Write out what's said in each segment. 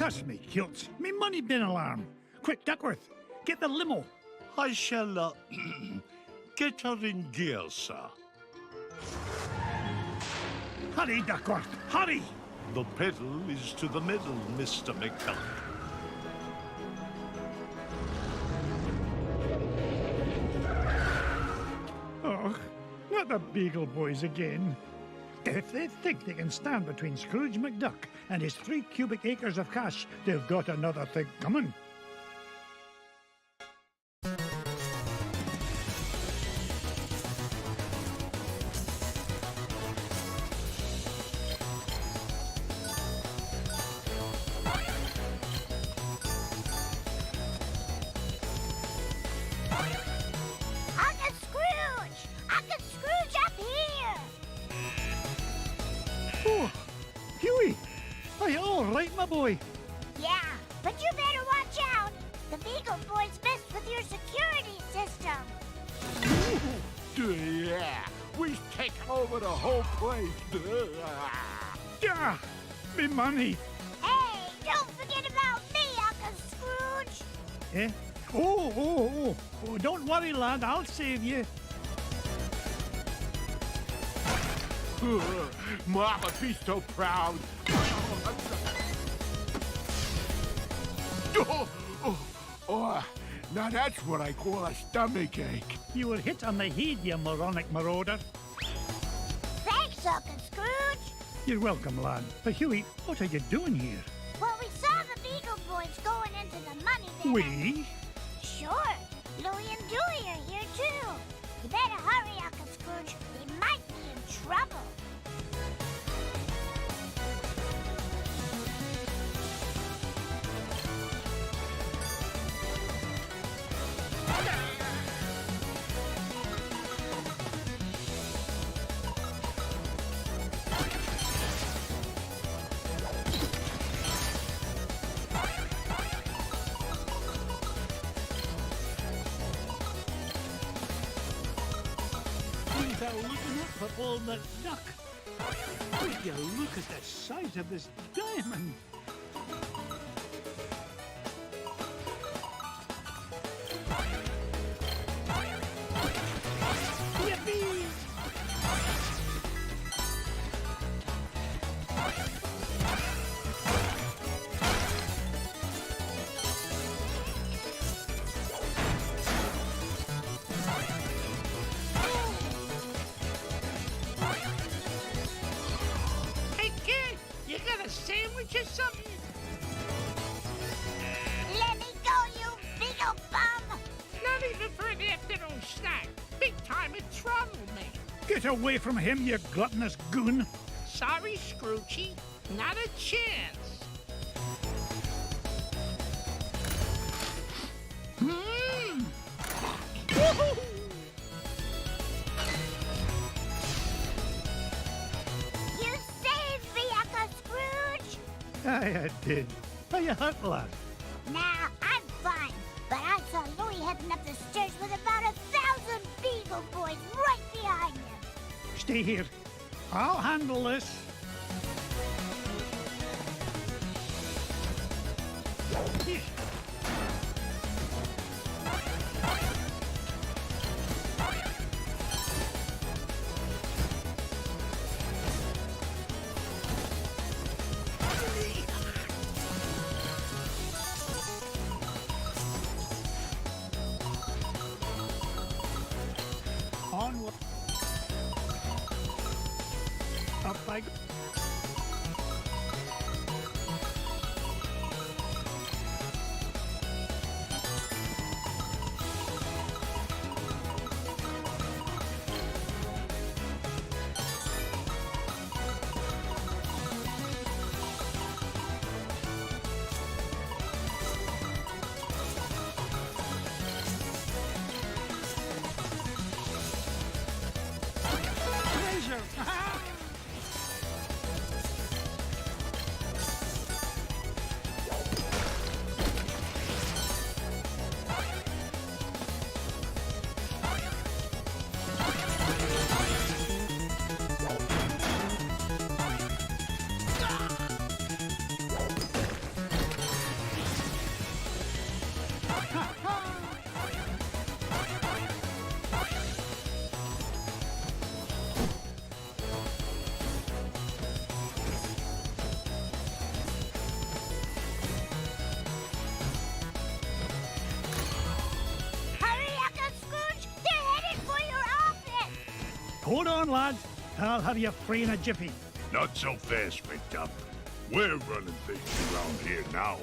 Cuss me kilts. Me money bin alarm. Quick, Duckworth, get the limo. I shall, get her in gear, sir. Hurry, Duckworth, hurry! The pedal is to the middle, Mr. McDuck. Oh, not the Beagle Boys again. If they think they can stand between Scrooge McDuck and his 3 cubic acres of cash, they've got another thing coming. Oh, Huey! Are you all right, my boy? Yeah, but you better watch out. The Beagle Boys messed with your security system. Yeah, we've taken over the whole place. Yeah, me money. Hey, don't forget about me, Uncle Scrooge. Eh? Oh, don't worry, lad, I'll save you. Mama, be so proud. Oh, now that's what I call a stomach ache. You were hit on the head, you moronic marauder. Thanks, Uncle Scrooge. You're welcome, lad. But Huey, what are you doing here? Well, we saw the Beagle Boys going into the money bin. We? Sure. Louie and Dewey are here, too. You better hurry, Uncle Scrooge. They might be in trouble. Are looking up for all the duck. Would you look at the size of this diamond? Yippee! Sandwich or something? Let me go, you Beagle bum! Not even for an afternoon snack. Big time in trouble, man. Get away from him, you gluttonous goon. Sorry, Scroochy. Not a chance. Woohoo! I did. Are you hurt, lad? Nah, I'm fine. But I saw Louie heading up the stairs with about 1,000 Beagle Boys right behind him. Stay here. I'll handle this. Onward. Up I go. Hurry, Uncle Scrooge! They're headed for your office! Hold on, lads. I'll have you free in a jiffy. Not so fast, McDuck. We're running things around here now.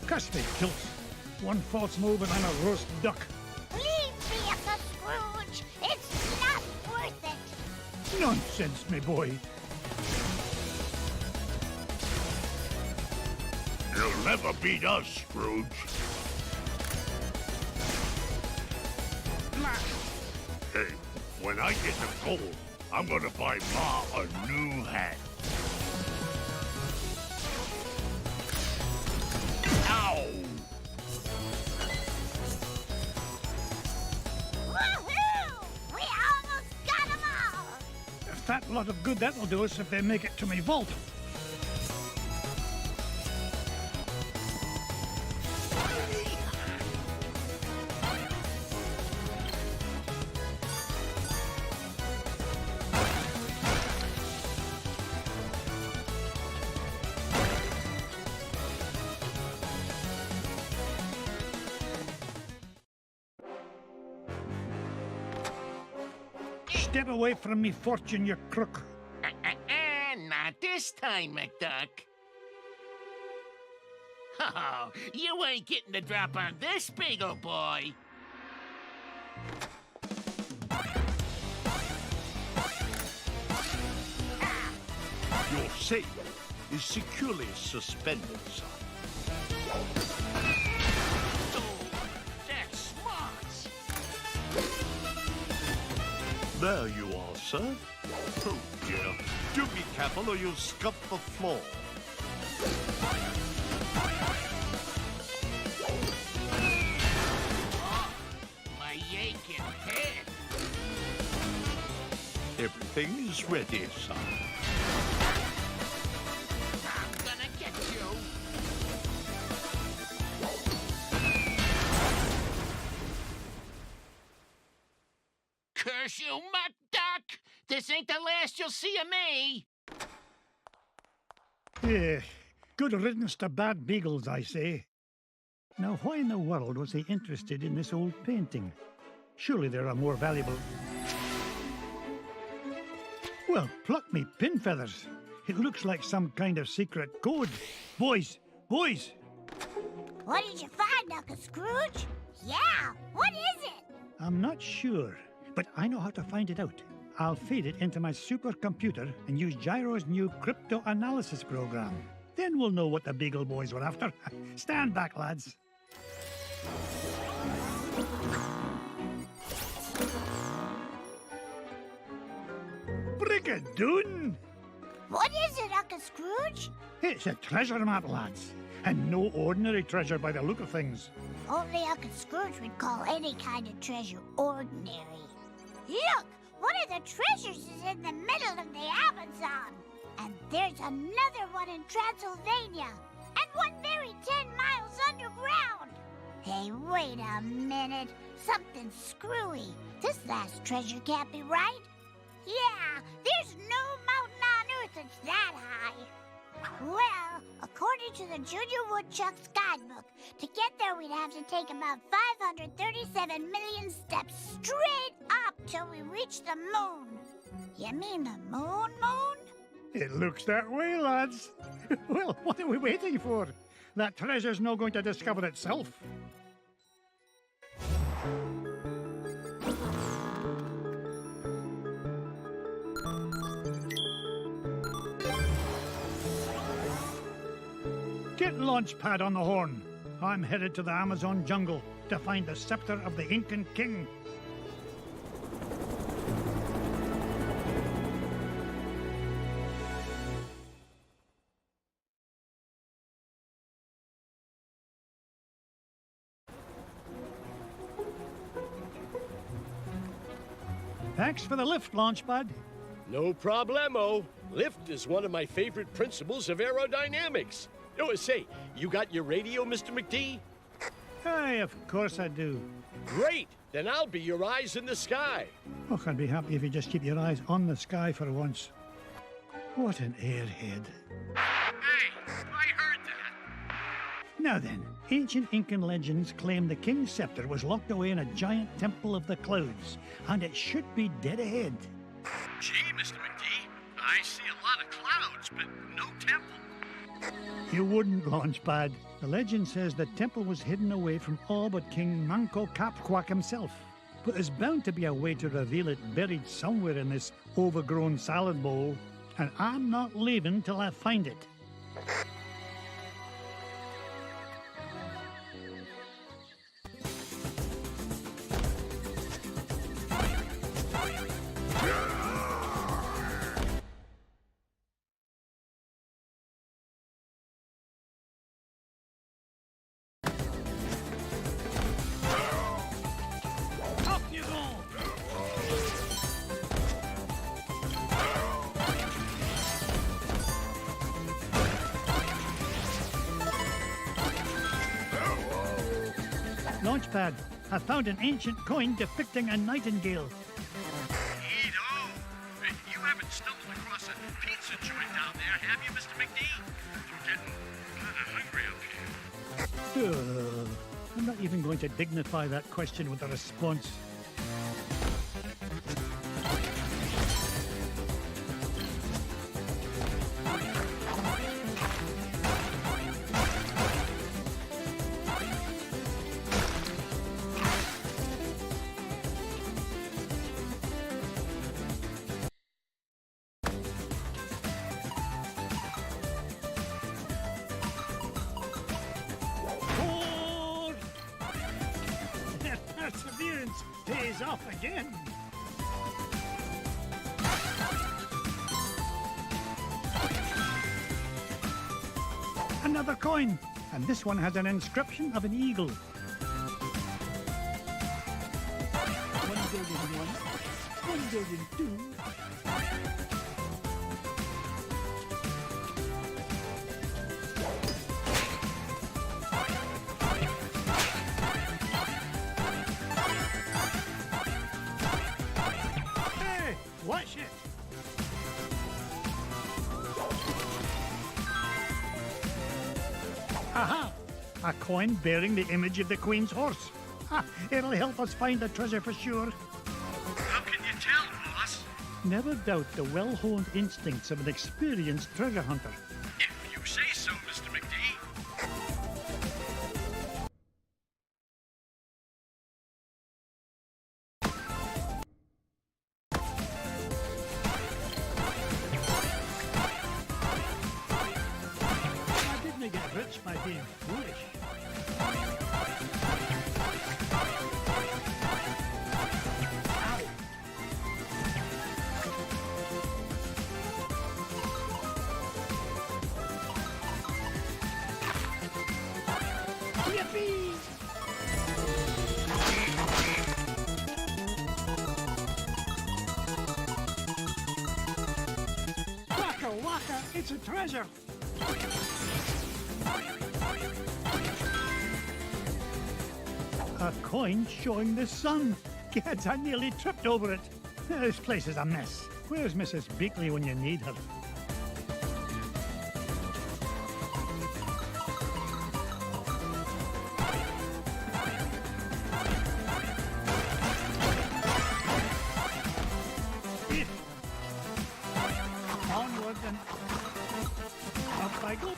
Cuss me kilts. One false move and I'm a roast duck. Leave me, Uncle Scrooge! It's not worth it! Nonsense, me boy. You'll never beat us, Scrooge. Hey, when I get the gold, I'm gonna buy Ma a new hat. Ow! Woohoo! We almost got them all! A fat lot of good that'll do us if they make it to me vault. Step away from me, fortune, you crook. Not this time, McDuck. Oh, you ain't getting the drop on this Beagle boy. Your safe is securely suspended, son. Oh, that's smart. There you are, sir. Oh, dear. Do be careful or you'll scuff the floor. Oh, my aching head. Everything is ready, son. I'm gonna get you. Curse you, McDuck! This ain't the last you'll see of me! Yeah, good riddance to bad beagles, I say. Now, why in the world was he interested in this old painting? Surely there are more valuable... Well, pluck me pin feathers. It looks like some kind of secret code. Boys, boys! What did you find, Uncle Scrooge? Yeah, what is it? I'm not sure, but I know how to find it out. I'll feed it into my supercomputer and use Gyro's new crypto-analysis program. Then we'll know what the Beagle Boys were after. Stand back, lads. Brigadoon! What is it, Uncle Scrooge? It's a treasure map, lads. And no ordinary treasure by the look of things. Only Uncle Scrooge would call any kind of treasure ordinary. Look! One of the treasures is in the middle of the Amazon. And there's another one in Transylvania. And one buried 10 miles underground. Hey, wait a minute. Something's screwy. This last treasure can't be right. Yeah, there's no mountain on Earth that's that high. Well, according to the Junior Woodchuck's guidebook, to get there we'd have to take about 537 million steps straight up till we reach the moon. You mean the moon? It looks that way, lads. Well, what are we waiting for? That treasure's not going to discover itself. Get Launchpad on the horn. I'm headed to the Amazon jungle to find the scepter of the Incan king. Thanks for the lift, Launchpad. No problemo. Lift is one of my favorite principles of aerodynamics. Oh, say, you got your radio, Mr. McD? Aye, of course I do. Great! Then I'll be your eyes in the sky. Oh, I'd be happy if you just keep your eyes on the sky for once. What an airhead. Hey, I heard that. Now then, ancient Incan legends claim the king's scepter was locked away in a giant temple of the clouds, and it should be dead ahead. Gee, Mr. McD, I see a lot of clouds, but no temple. You wouldn't, Launchpad. The legend says the temple was hidden away from all but King Manco Capquack himself. But there's bound to be a way to reveal it buried somewhere in this overgrown salad bowl, and I'm not leaving till I find it. Launchpad, I found an ancient coin depicting a nightingale. Neato. You haven't stumbled across a pizza joint down there, have you, Mr. McD? I'm getting kind of hungry up here. I'm not even going to dignify that question with a response. Perseverance pays off again. Another coin, and this one has an inscription of an eagle. 1,001, 1,002. Watch it! Aha! A coin bearing the image of the Queen's horse. Ha! It'll help us find the treasure for sure. How can you tell, boss? Never doubt the well-honed instincts of an experienced treasure hunter. If you say so, Mr. McD. Get rich by being foolish. Yippee! Waka waka, it's a treasure! A coin showing the sun. Gads, I nearly tripped over it. This place is a mess. Where's Mrs. Beakley when you need her? Onward and up I go.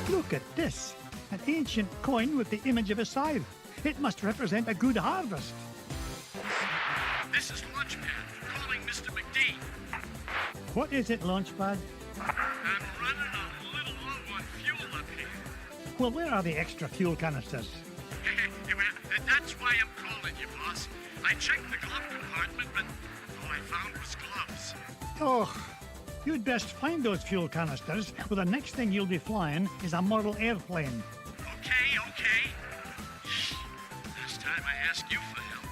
Look at this. An ancient coin with the image of a scythe. It must represent a good harvest. This is Launchpad, calling Mr. McD. What is it, Launchpad? I'm running a little low on fuel up here. Well, where are the extra fuel canisters? Well, that's why I'm calling you, boss. I checked the glove compartment, but all I found was gloves. Oh, you'd best find those fuel canisters, or the next thing you'll be flying is a model airplane. Okay. Last time I asked you for help.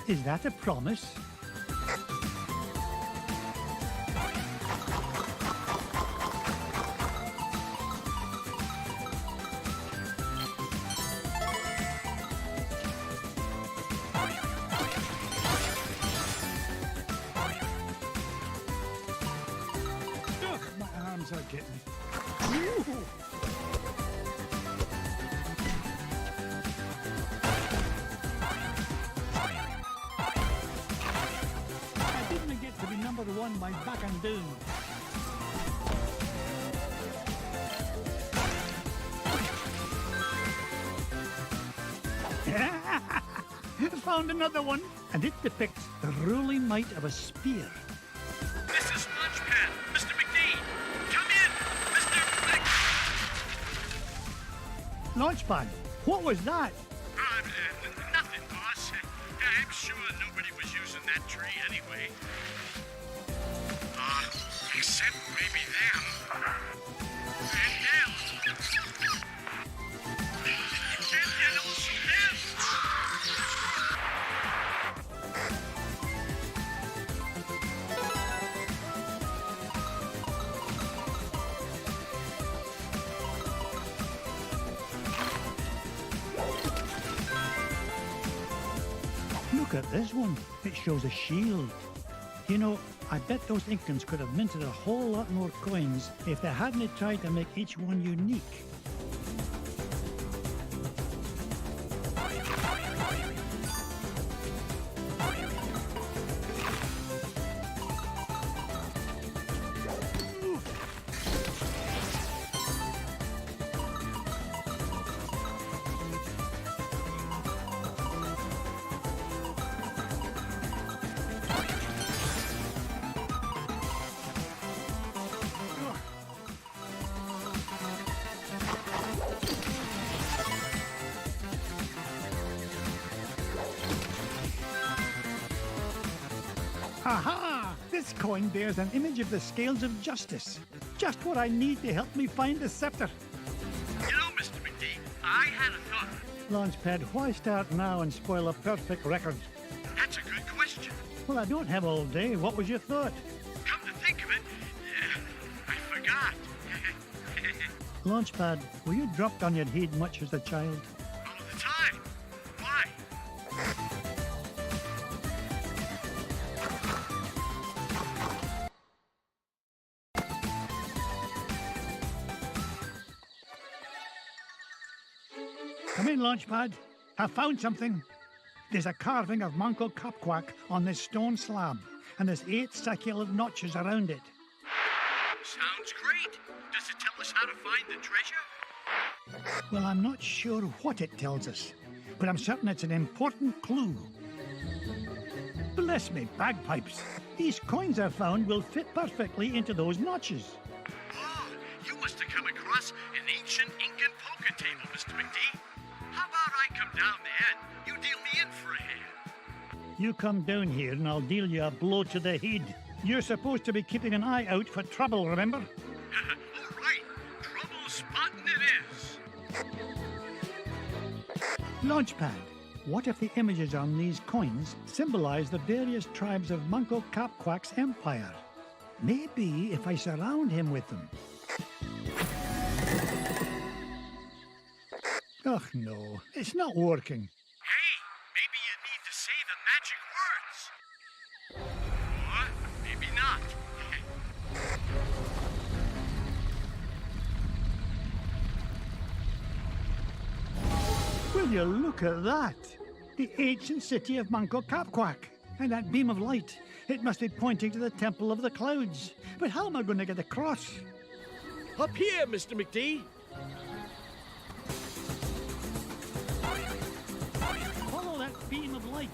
Is that a promise? it. Ooh. I didn't get to be number one by backing down. Found another one, and it depicts the ruling might of a spear. This is Launchpad. Mr. McD! Come in! Mr. Launchpad, what was that? Nothing, boss. I'm sure nobody was using that tree anyway. Except maybe them. And them. And also them. Look at this one. It shows a shield. You know, I bet those Incans could have minted a whole lot more coins if they hadn't tried to make each one unique. Aha! This coin bears an image of the scales of justice. Just what I need to help me find the scepter. You know, Mr. McD, I had a thought. Launchpad, why start now and spoil a perfect record? That's a good question. Well, I don't have all day. What was your thought? Come to think of it, I forgot. Launchpad, were you dropped on your head much as a child? All the time. Why? Come in, Launchpad. I found something. There's a carving of Manco Capquack on this stone slab, and there's 8 succulent notches around it. Sounds great. Does it tell us how to find the treasure? Well, I'm not sure what it tells us, but I'm certain it's an important clue. Bless me bagpipes. These coins I found will fit perfectly into those notches. Oh, you must have come across an ancient Incan poker table, Mr. McD. How about I come down there and you deal me in for a hand? You come down here and I'll deal you a blow to the head. You're supposed to be keeping an eye out for trouble, remember? All right. Trouble spotting it is. Launchpad, what if the images on these coins symbolize the various tribes of Manco Capquack's empire? Maybe if I surround him with them. Ugh, no, it's not working. Hey, maybe you need to say the magic words. Or maybe not. Will you look at that? The ancient city of Manco Capquack. And that beam of light. It must be pointing to the Temple of the Clouds. But how am I going to get across? Up here, Mr. McD. Follow that beam of light.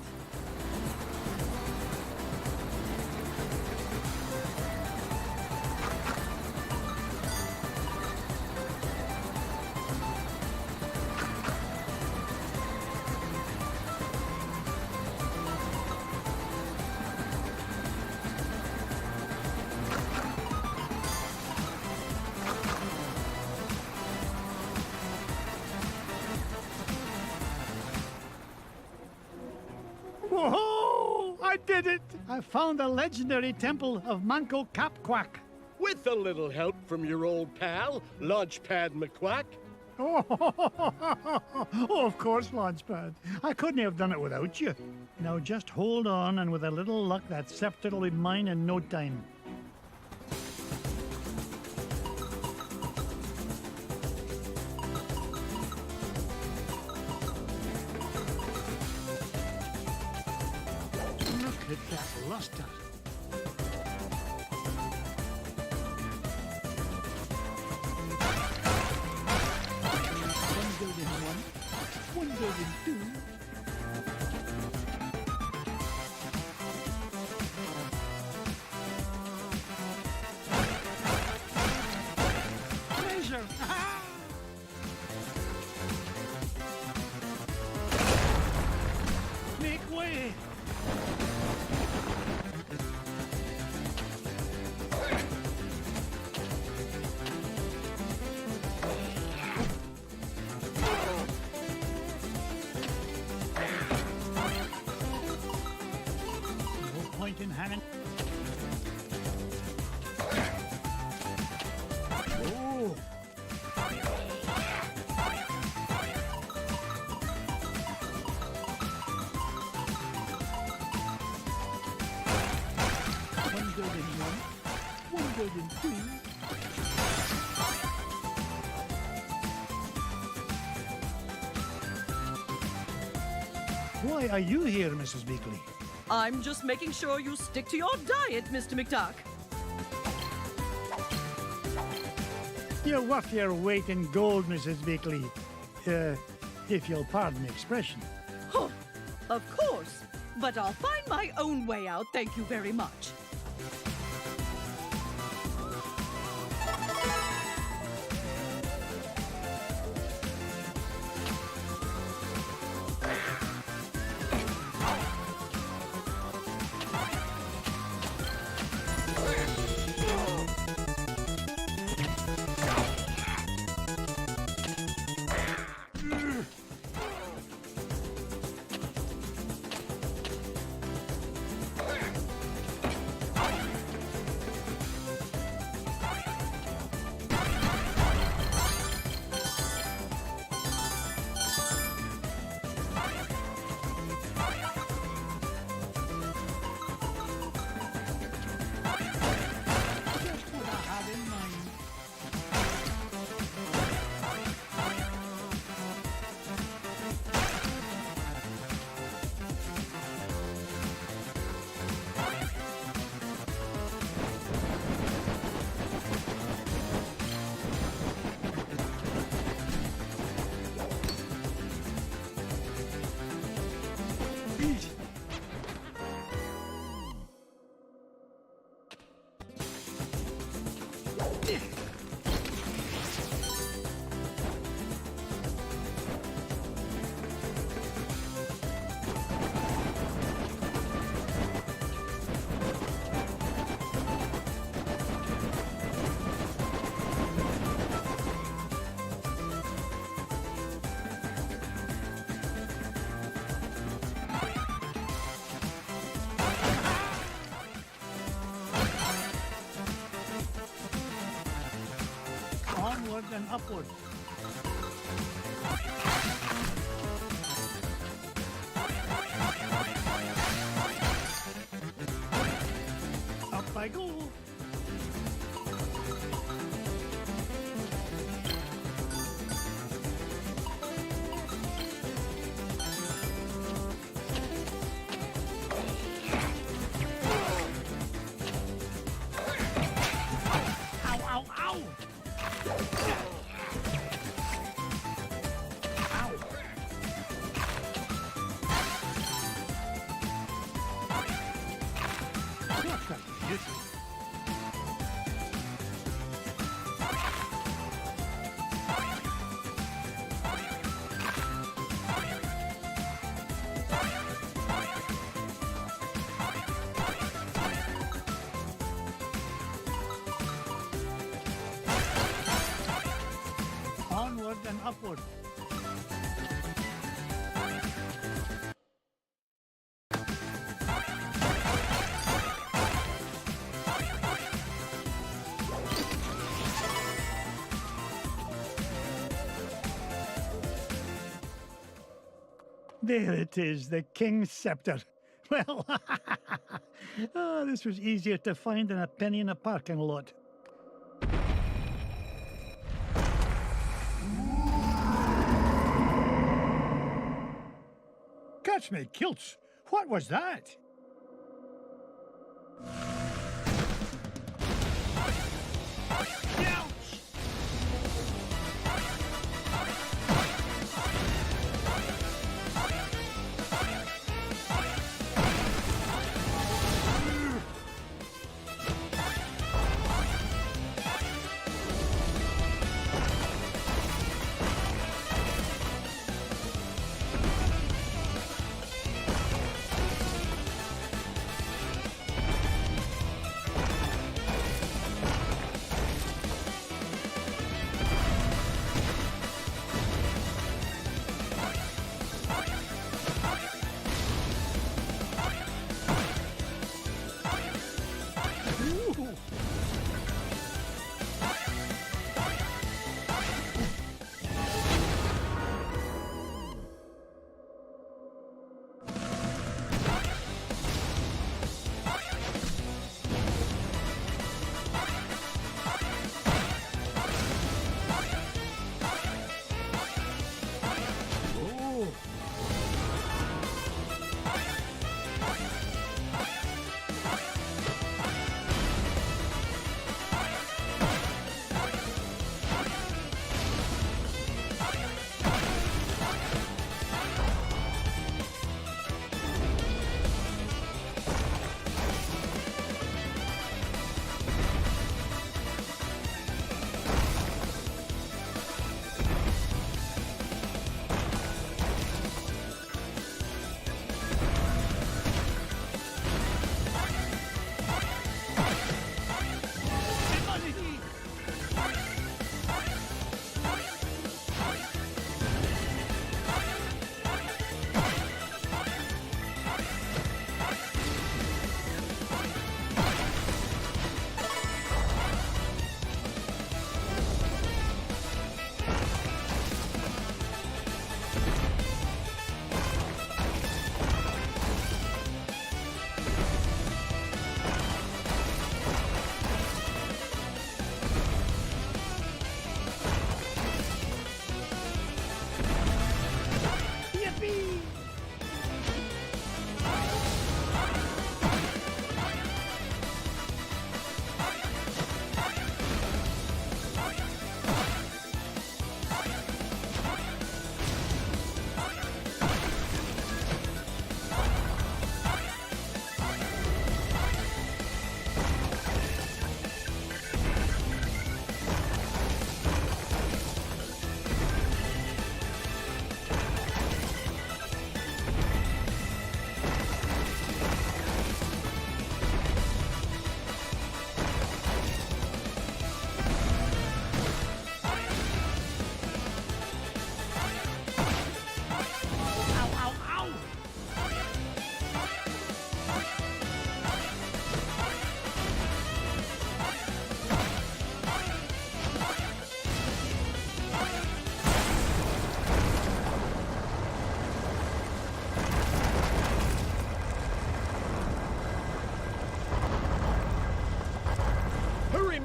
Whoa! I did it! I found the legendary temple of Manco Capquack. With a little help from your old pal, Launchpad McQuack. Oh, of course, Launchpad. I couldn't have done it without you. Now just hold on, and with a little luck, that scepter will be mine in no time. hit that luster. One building one building two. Treasure! Make way! No point in hanging. Oh! One building one building two. Why are you here, Mrs. Beakley? I'm just making sure you stick to your diet, Mr. McDuck. You're worth your weight in gold, Mrs. Beakley. If you'll pardon the expression. Huh, of course, but I'll find my own way out, thank you very much. Just what I had in mind. Easy. Onward and upward. Up I go. Ow, ow, ow! Ow! Shortcut, yes. Onward and upward. There it is, the King's Scepter. Well, oh, this was easier to find than a penny in a parking lot. Catch me kilts! What was that?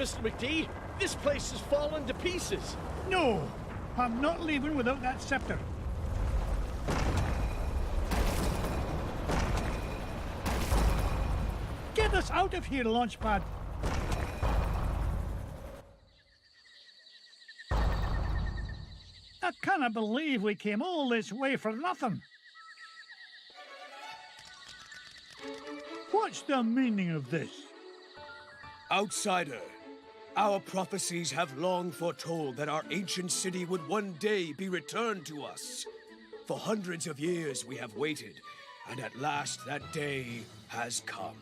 Mr. McD. This place has fallen to pieces. No, I'm not leaving without that scepter. Get us out of here, Launchpad. I cannot believe we came all this way for nothing. What's the meaning of this? Outsider, our prophecies have long foretold that our ancient city would one day be returned to us. For hundreds of years we have waited, and at last that day has come.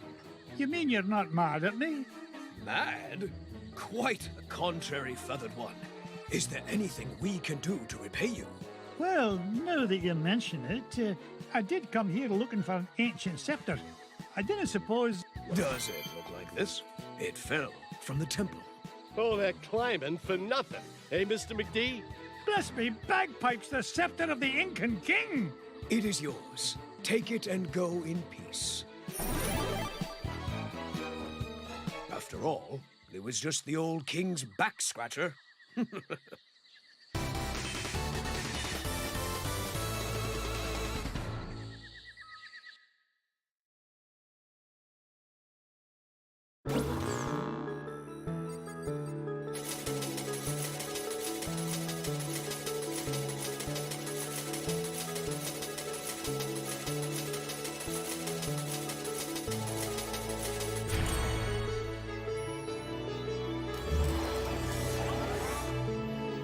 You mean you're not mad at me? Mad? Quite the contrary, Feathered One. Is there anything we can do to repay you? Well, now that you mention it, I did come here looking for an ancient scepter. I didn't suppose... Does it look like this? It fell from the temple. Oh, they're climbing for nothing. Eh, Mr. McD? Bless me bagpipes, the scepter of the Incan king! It is yours. Take it and go in peace. After all, it was just the old king's back scratcher.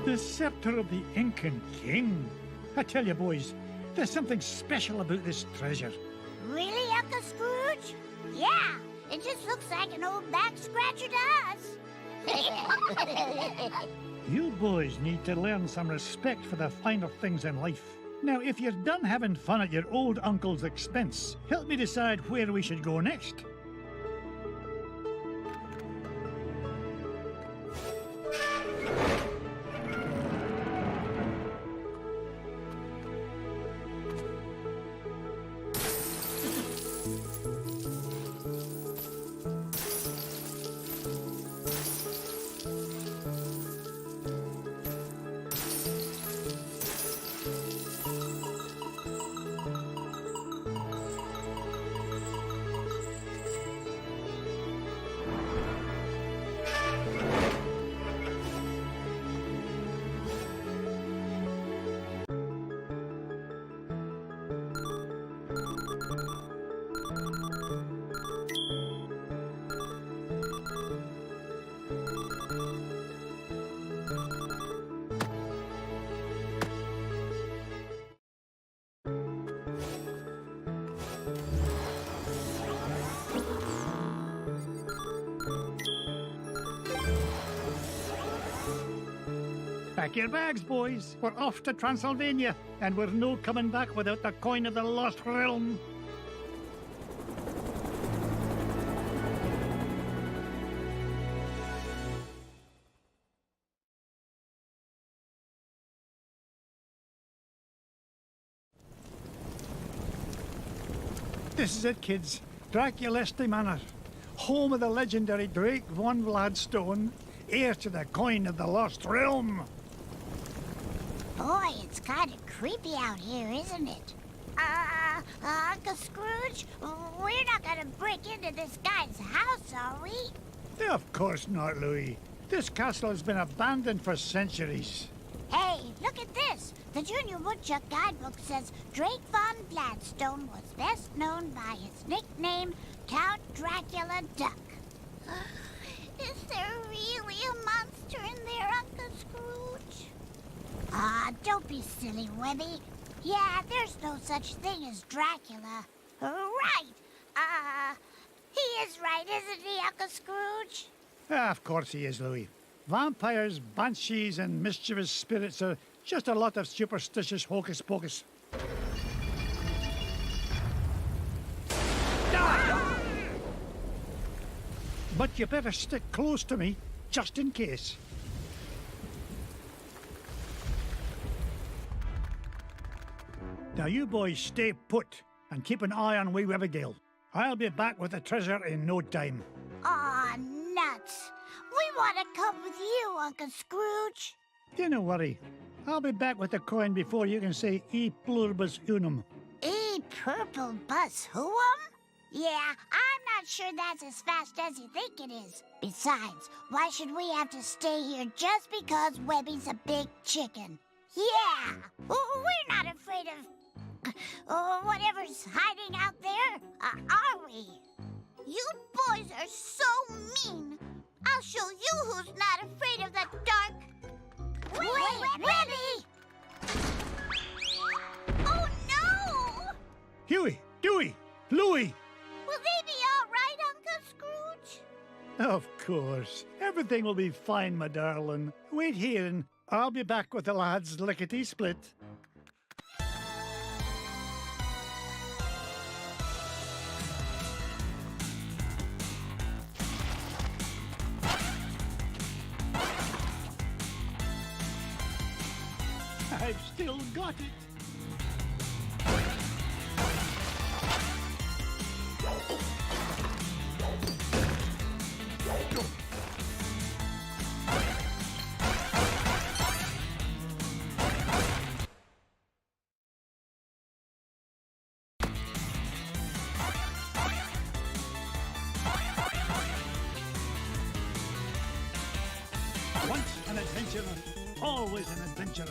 The scepter of the Incan king. I tell you, boys, there's something special about this treasure. Really, Uncle Scrooge? Yeah, it just looks like an old back scratcher to us. You boys need to learn some respect for the finer things in life. Now, if you're done having fun at your old uncle's expense, help me decide where we should go next. Pack your bags, boys. We're off to Transylvania, and we're no coming back without the coin of the lost realm. This is it, kids. Draculesti Manor, home of the legendary Drake von Vladstone, heir to the coin of the lost realm. Boy, it's kind of creepy out here, isn't it? Uncle Scrooge, we're not gonna break into this guy's house, are we? Of course not, Louis. This castle has been abandoned for centuries. Hey, look at this. The Junior Woodchuck guidebook says Drake von Gladstone was best known by his nickname, Count Dracula Duck. Is there really a monster in there, Uncle Scrooge? Don't be silly, Webby. Yeah, there's no such thing as Dracula. Right. He is right, isn't he, Uncle Scrooge? Of course he is, Louis. Vampires, banshees, and mischievous spirits are just a lot of superstitious hocus pocus. But you better stick close to me, just in case. Now you boys stay put and keep an eye on wee Webbydale. I'll be back with the treasure in no time. Aw, nuts. We want to come with you, Uncle Scrooge. Don't worry. I'll be back with the coin before you can say e pluribus unum. E purple bus who'um? Yeah, I'm not sure that's as fast as you think it is. Besides, why should we have to stay here just because Webby's a big chicken? Yeah, we're not afraid of whatever's hiding out there, are we? You boys are so mean. I'll show you who's not afraid of the dark. Wait, Webby! Oh, no! Huey, Dewey, Louie! Will they be all right, Uncle Scrooge? Of course. Everything will be fine, my darling. Wait here and I'll be back with the lads lickety-split. I've still got it. Once an adventurer, always an adventurer.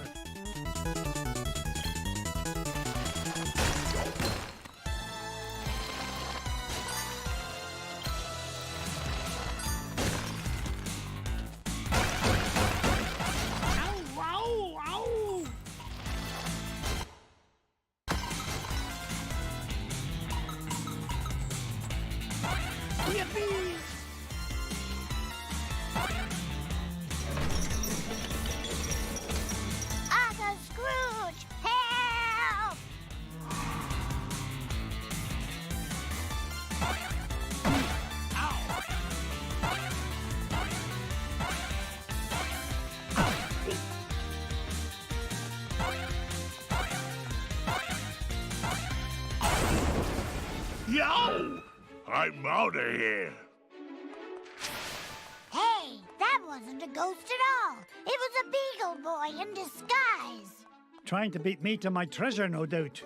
Ow, Yo! I'm out of here. Hey, that wasn't a ghost at all. It was a beagle boy in disguise. Trying to beat me to my treasure, no doubt.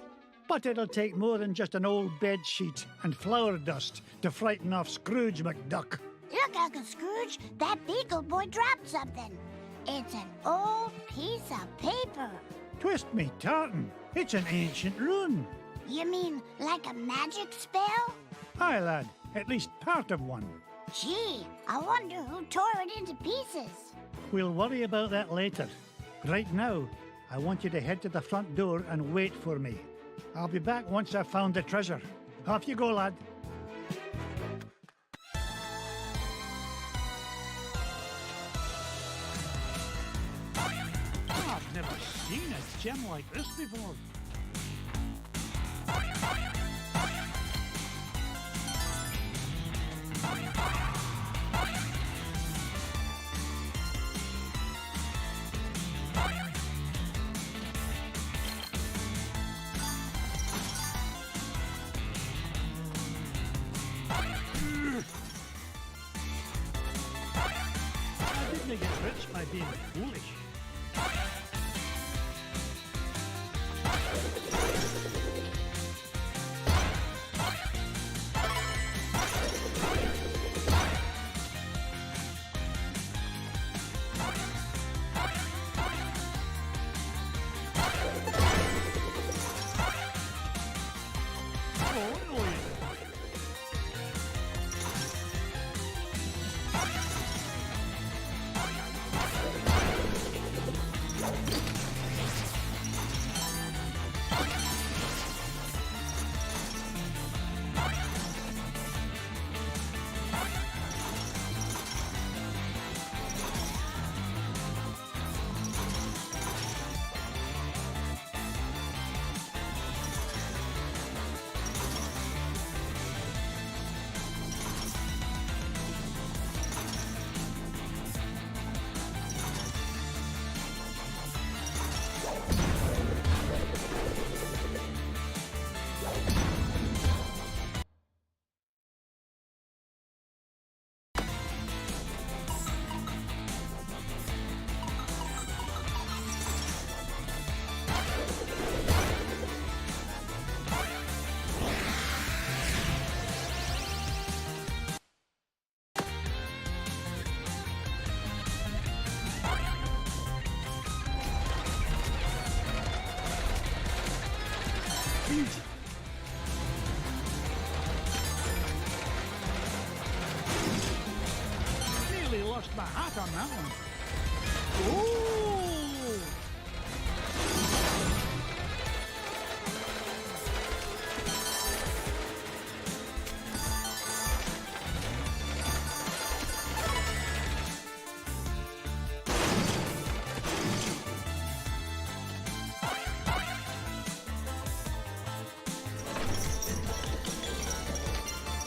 But it'll take more than just an old bed sheet and flour dust to frighten off Scrooge McDuck. Look, Uncle Scrooge, that beagle boy dropped something. It's an old piece of paper. Twist me tartan, it's an ancient rune. You mean like a magic spell? Aye, lad, at least part of one. Gee, I wonder who tore it into pieces. We'll worry about that later. Right now, I want you to head to the front door and wait for me. I'll be back once I've found the treasure. Off you go, lad. I've never seen a gem like this before. I didn't get rich by being foolish. Nearly lost my hat on that one. Ooh!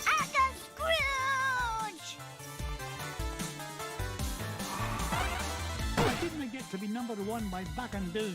Uncle Scrooge! I didn't get to be number one by back and down.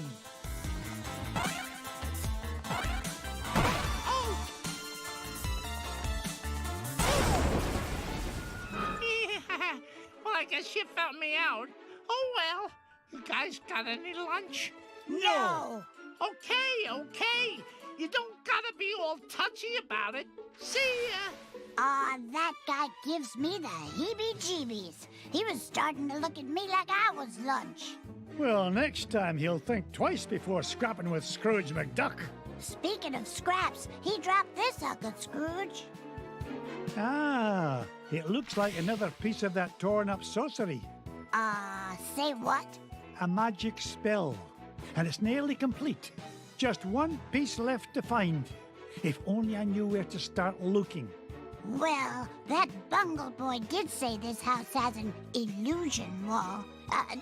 Well, I guess you found me out. Oh, well. You guys got any lunch? No! Okay. You don't gotta be all touchy about it. See ya. Aw, that guy gives me the heebie-jeebies. He was starting to look at me like I was lunch. Well, next time he'll think twice before scrapping with Scrooge McDuck. Speaking of scraps, he dropped this, Uncle Scrooge. Ah, it looks like another piece of that torn-up sorcery. Say what? A magic spell. And it's nearly complete. Just one piece left to find. If only I knew where to start looking. Well, that bungle boy did say this house has an illusion wall.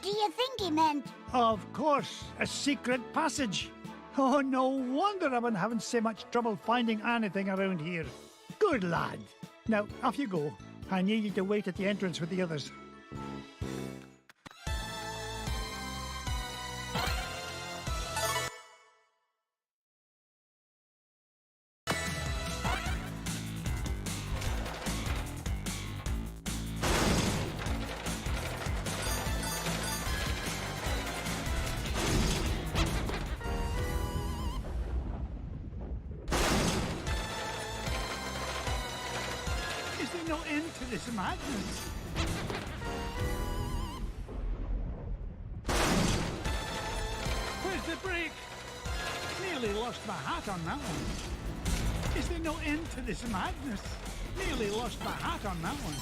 Do you think he meant... Of course, a secret passage. Oh, no wonder I've been having so much trouble finding anything around here. Good lad. Now, off you go. I need you to wait at the entrance with the others. no end to this madness? Where's the break? Nearly lost my hat on that one. Is there no end to this madness? Nearly lost my hat on that one.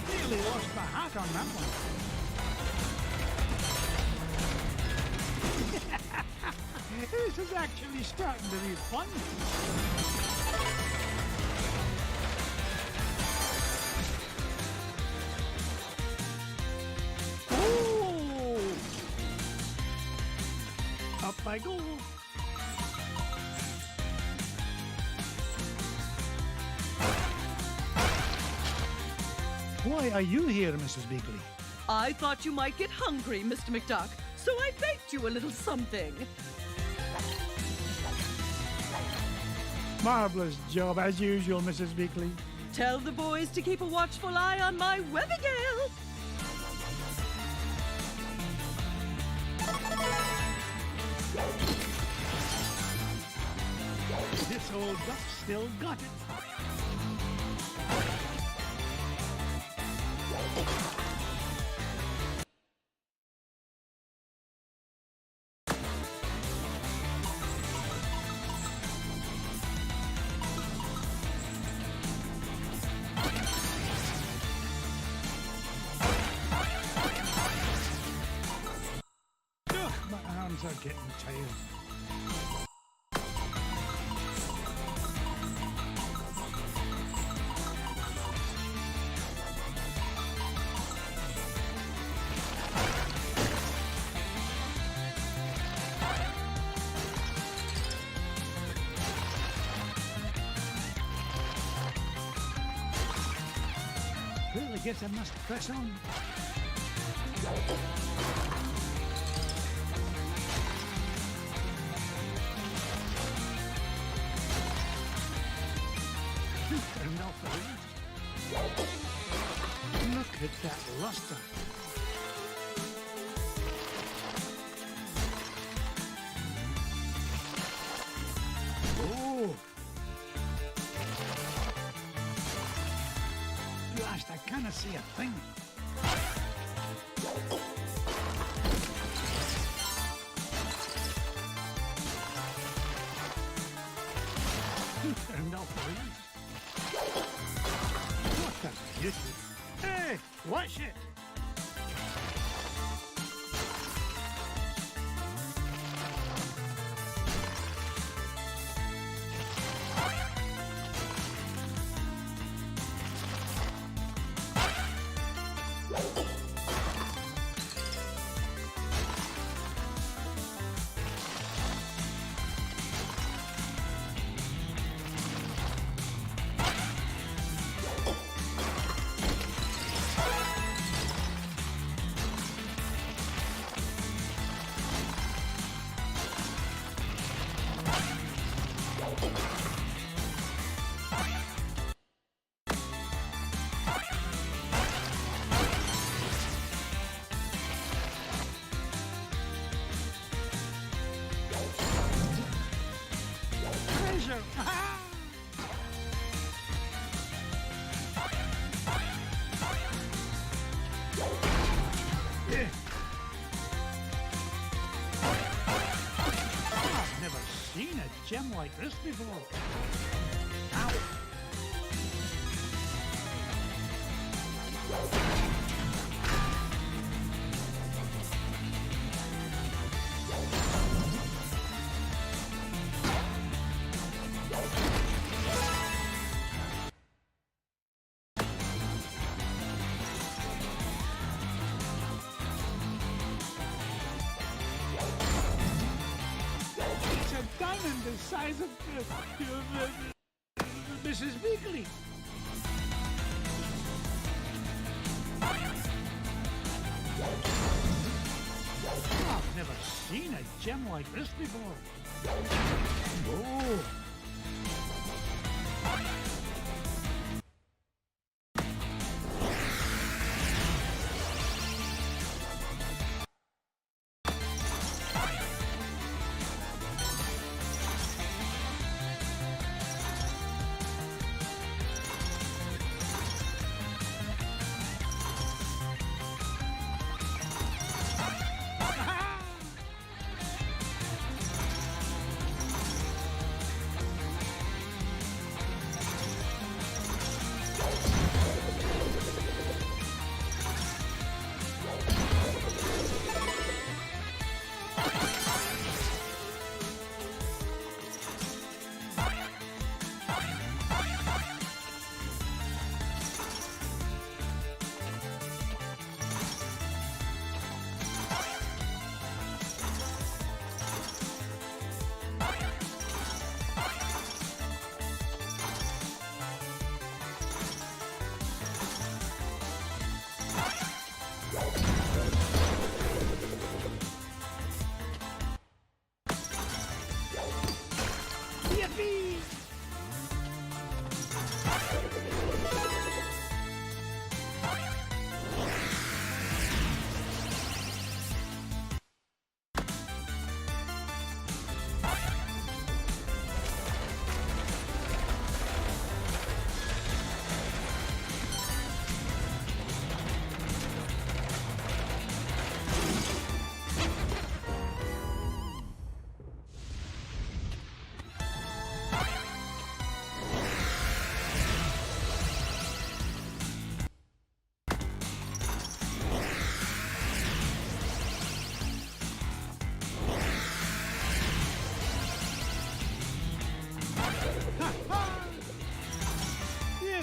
Nearly lost my hat on that one. This is actually starting to be fun. Oh! Up I go. Why are you here, Mrs. Beakley? I thought you might get hungry, Mr. McDuck, so I baked you a little something. Marvelous job, as usual, Mrs. Beakley. Tell the boys to keep a watchful eye on my Weathergale. This old duck still got it. Ugh, my arms are getting tired. Well, I guess I must press on. Turned off the light. Look at that luster. Oh! Blast, I cannot see a thing. Turned off the light. What a beauty. Hey, watch it. Treasure! Ah! Yeah. I've never seen a gem like this before. Ow! It's a diamond the size of Mrs. Beakley. I've never seen a gem like this before. Oh.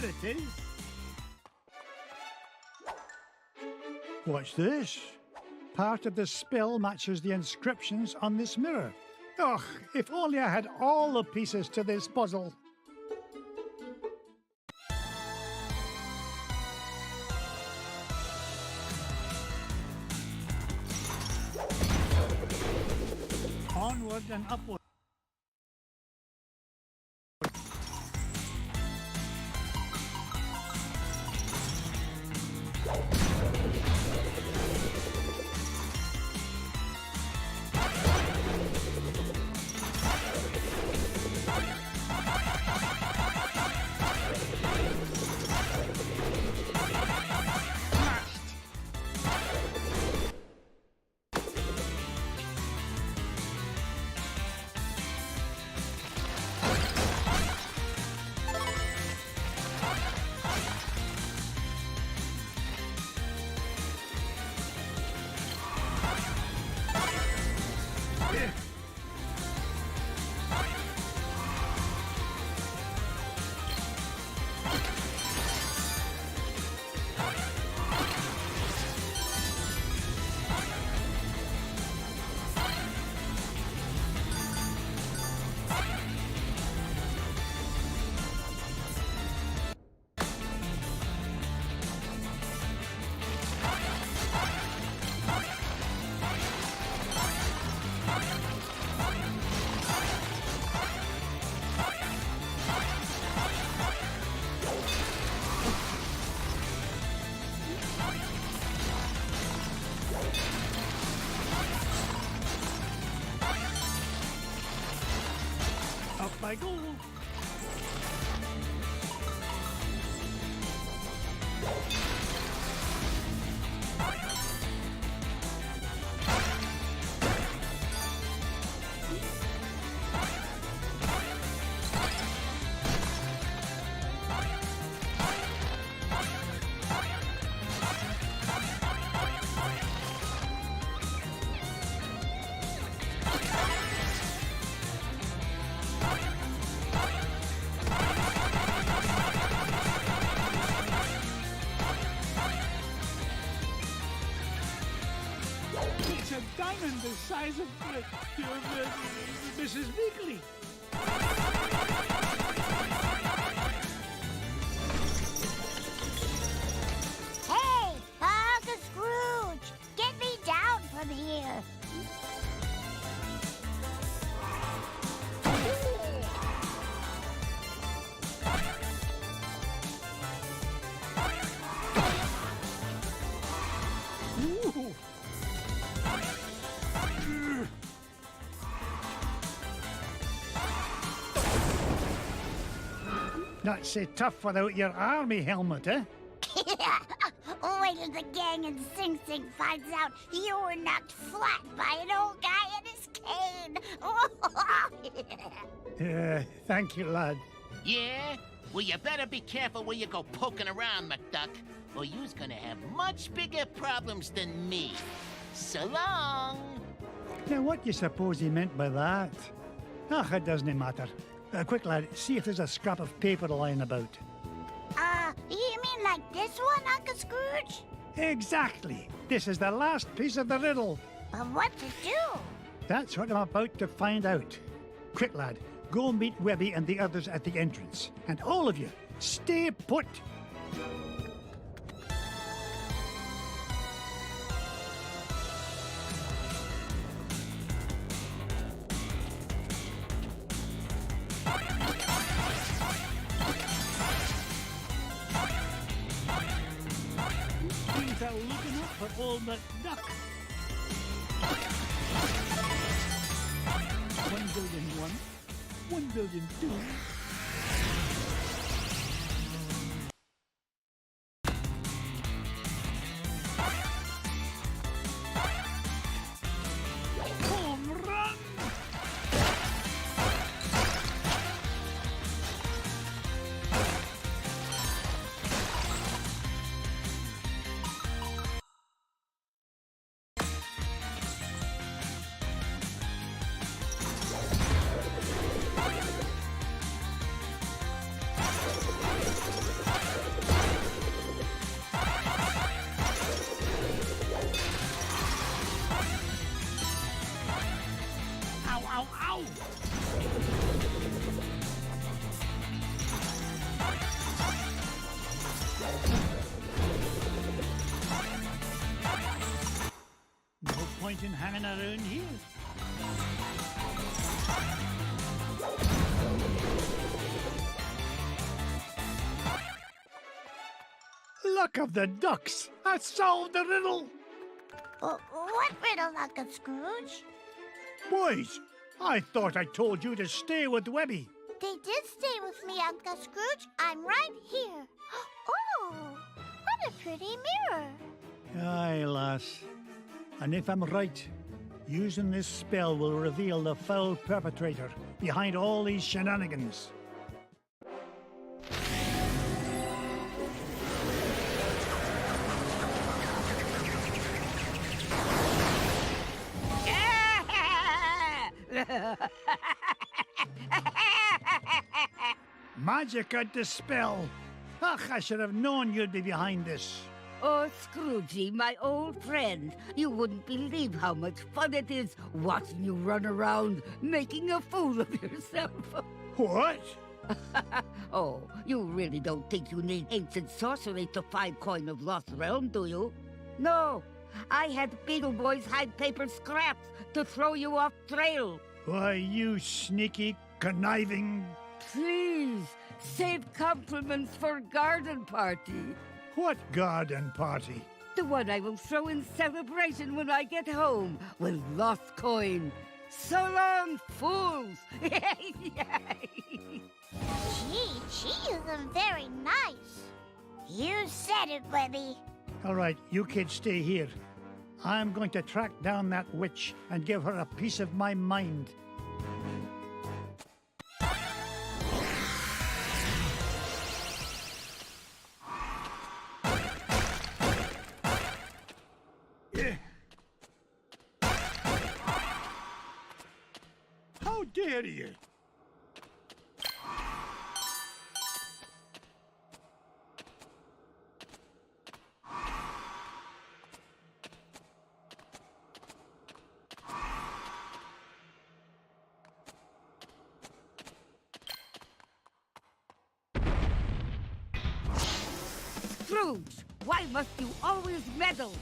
it is. What's this? Part of the spell matches the inscriptions on this mirror. Ugh, if only I had all the pieces to this puzzle. Onward and upward. I go. A diamond the size of Mrs. Weekly. Hey, Uncle Scrooge, get me down from here. Ooh. Not so tough without your army helmet, eh? Wait till the gang in Sing Sing finds out you were knocked flat by an old guy in his cane. Thank you, lad. Yeah? Well, you better be careful where you go poking around, McDuck, or you's gonna have much bigger problems than me. So long! Now, what do you suppose he meant by that? Ah, it doesn't matter. Quick, lad, see if there's a scrap of paper lying about. You mean like this one, Uncle Scrooge? Exactly. This is the last piece of the riddle. But what to do? That's what I'm about to find out. Quick, lad, go meet Webby and the others at the entrance. And all of you, stay put. Things are looking up for old McDuck. 1,000,001, 1,000,002. Home run! hanging around here. Luck of the ducks! I solved the riddle! What riddle, Uncle Scrooge? Boys, I thought I told you to stay with Webby. They did stay with me, Uncle Scrooge. I'm right here. Oh, what a pretty mirror. Aye, lass. And if I'm right, using this spell will reveal the foul perpetrator behind all these shenanigans. Magic at the spell. Ach, I should have known you'd be behind this. Oh, Scroogey, my old friend, you wouldn't believe how much fun it is watching you run around making a fool of yourself. What? Oh, you really don't think you need ancient sorcery to find coin of lost realm, do you? No, I had Beetle Boys hide paper scraps to throw you off trail. Why, you sneaky, conniving... Please, save compliments for garden party. What garden party? The one I will throw in celebration when I get home with lost coin. So long, fools! Gee, she isn't very nice. You said it, Webby. All right, you kids stay here. I'm going to track down that witch and give her a piece of my mind. How dare you? Scrooge, why must you always meddle?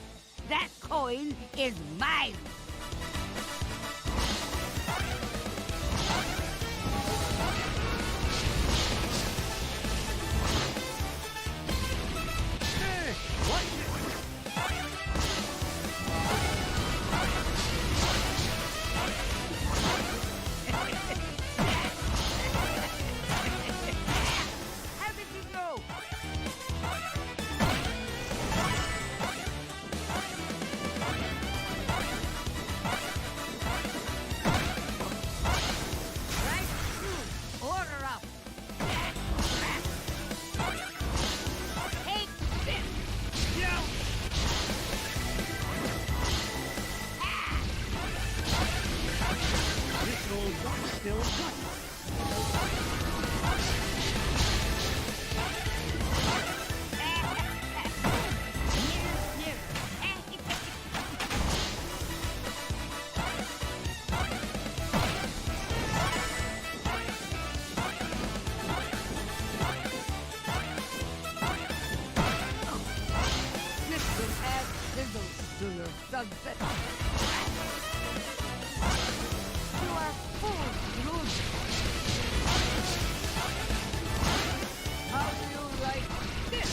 That coin is mine! How did you know? Right through. Order up. Take this. This old duck's still got. This will add sizzle to your sunset. You are full, Scrooge. How do you like this?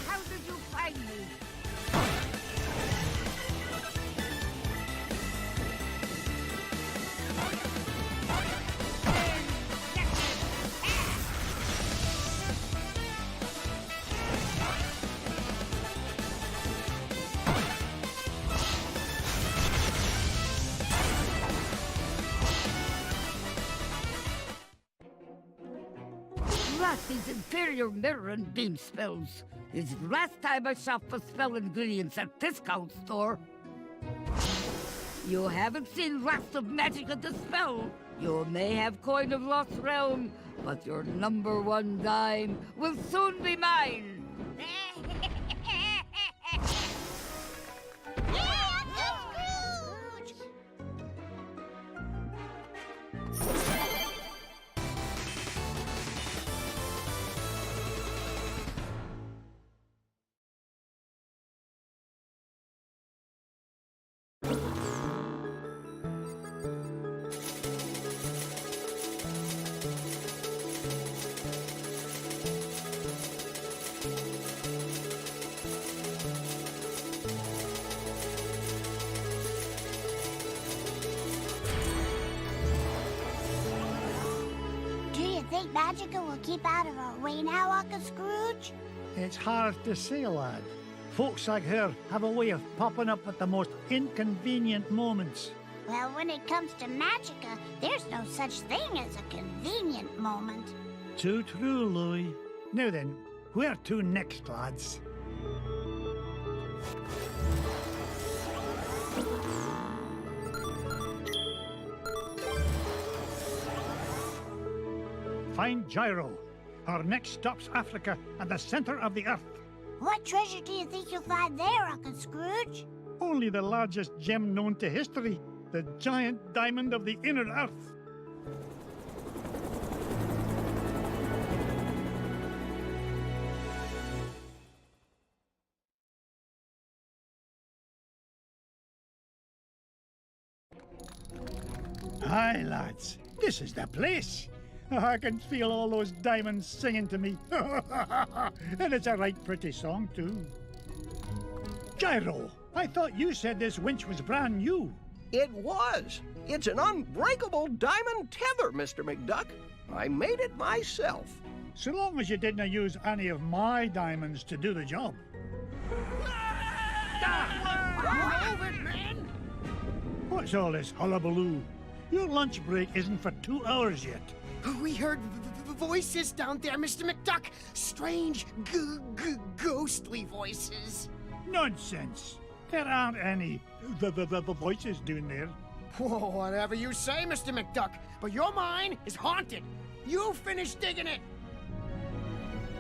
How did you find me? These inferior mirror and beam spells. It's the last time I shop for spell ingredients at discount store. You haven't seen lots of magic of the spell. You may have coin of Lost Realm, but your #1 dime will soon be mine. Think Magica will keep out of our way now, Uncle Scrooge? It's hard to say, lad. Folks like her have a way of popping up at the most inconvenient moments. Well, when it comes to Magica, there's no such thing as a convenient moment. Too true, Louis. Now then, where to next, lads? Find Gyro. Our next stop's Africa and the center of the earth. What treasure do you think you'll find there, Uncle Scrooge? Only the largest gem known to history, the giant diamond of the inner earth. Aye, lads, this is the place. I can feel all those diamonds singing to me. And it's a right pretty song, too. Gyro, I thought you said this winch was brand new. It was. It's an unbreakable diamond tether, Mr. McDuck. I made it myself. So long as you didn't use any of my diamonds to do the job. What's all this hullabaloo? Your lunch break isn't for 2 hours yet. We heard voices down there, Mr. McDuck. Strange, ghostly voices. Nonsense. There aren't any voices down there. Whoa, whatever you say, Mr. McDuck. But your mine is haunted. You finish digging it.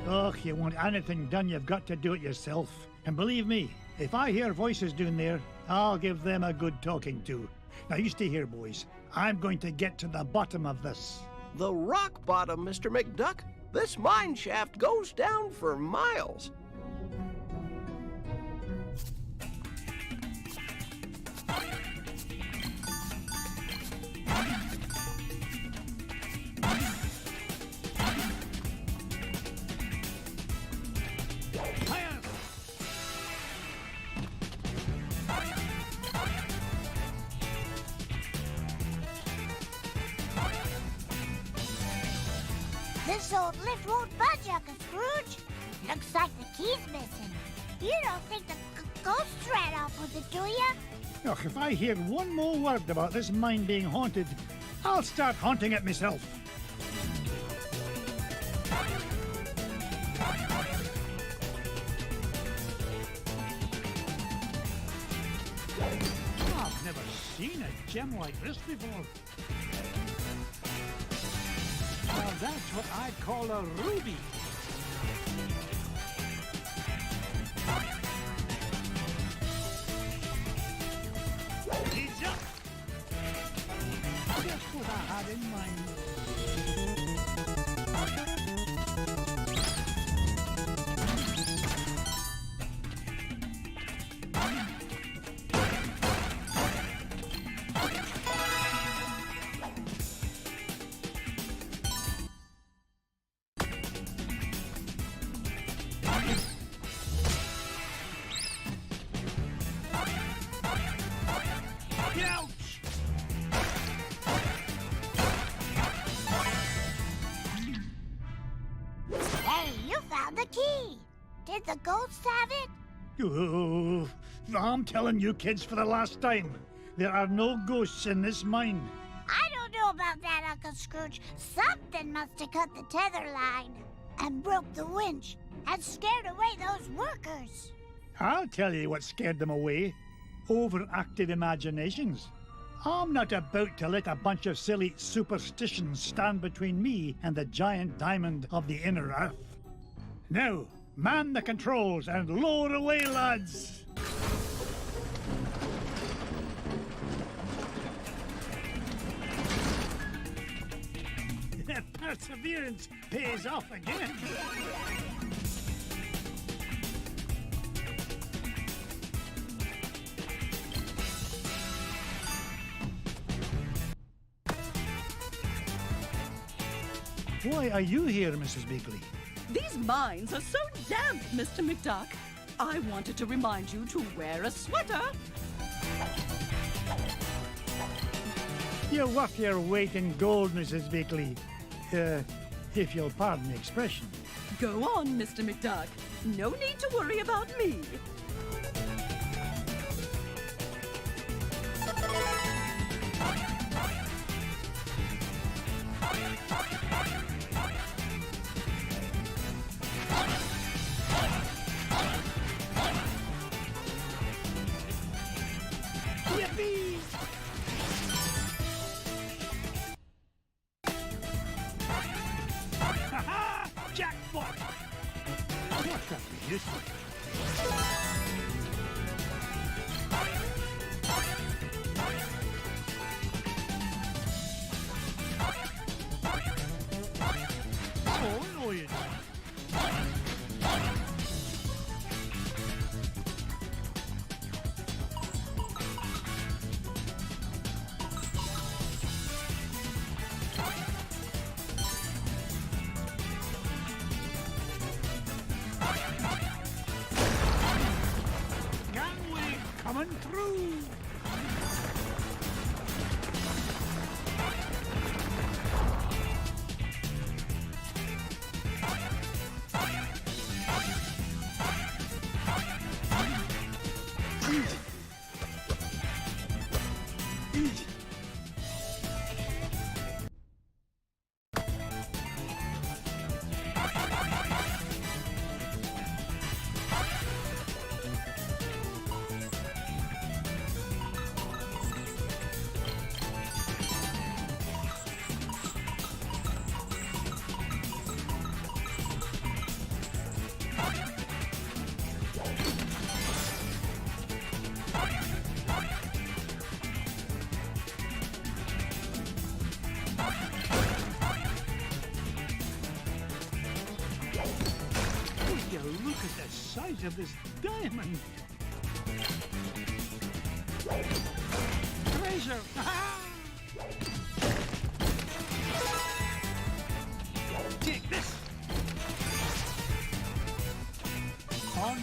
Oh, you want anything done, you've got to do it yourself. And believe me, if I hear voices down there, I'll give them a good talking to. Now you stay here, boys. I'm going to get to the bottom of this. The rock bottom, Mr. McDuck. This mine shaft goes down for miles. This old lift won't budge, Uncle Scrooge. Looks like the key's missing. You don't think the ghost ran off with it, do you? Look, if I hear one more word about this mine being haunted, I'll start haunting it myself. I've never seen a gem like this before. Now that's what I call a ruby. He's up. Just what I had in mind. Did the ghosts have it? Oh, I'm telling you kids for the last time, there are no ghosts in this mine. I don't know about that, Uncle Scrooge. Something must have cut the tether line and broke the winch and scared away those workers. I'll tell you what scared them away. Overactive imaginations. I'm not about to let a bunch of silly superstitions stand between me and the giant diamond of the inner earth. Now, man the controls and lower away, lads! Perseverance pays off again. Why are you here, Mrs. Beakley? These mines are so damp, Mr. McDuck. I wanted to remind you to wear a sweater. You're worth your weight in gold, Mrs. Beakley. If you'll pardon the expression. Go on, Mr. McDuck. No need to worry about me. Yippee! Ha-ha! Jackpot! What's that be useful? Oh, no you don't. Gangway coming through! Easy. Easy. Would you look at the size of this diamond? Treasure! Ha-ha! Take this! On.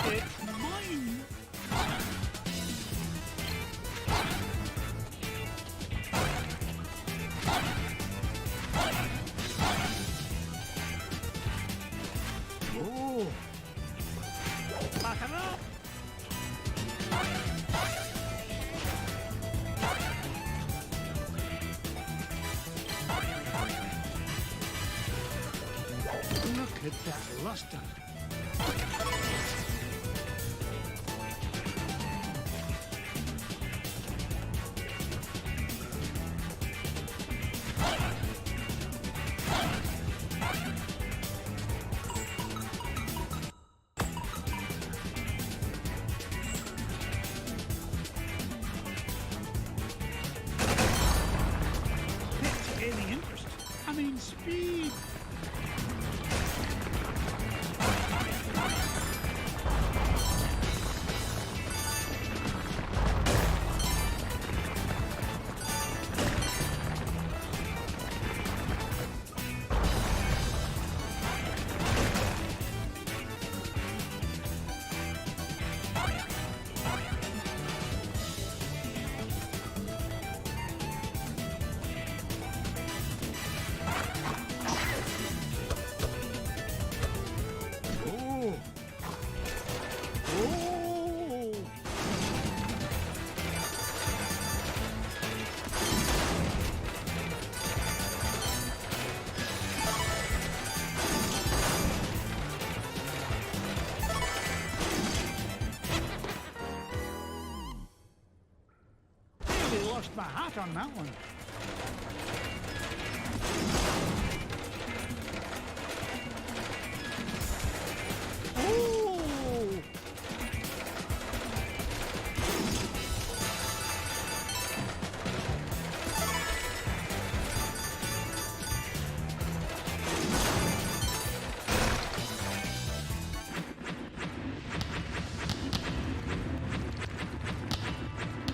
It's mine! Oh! Back it up! Look at that luster. my hat on that one. Oh!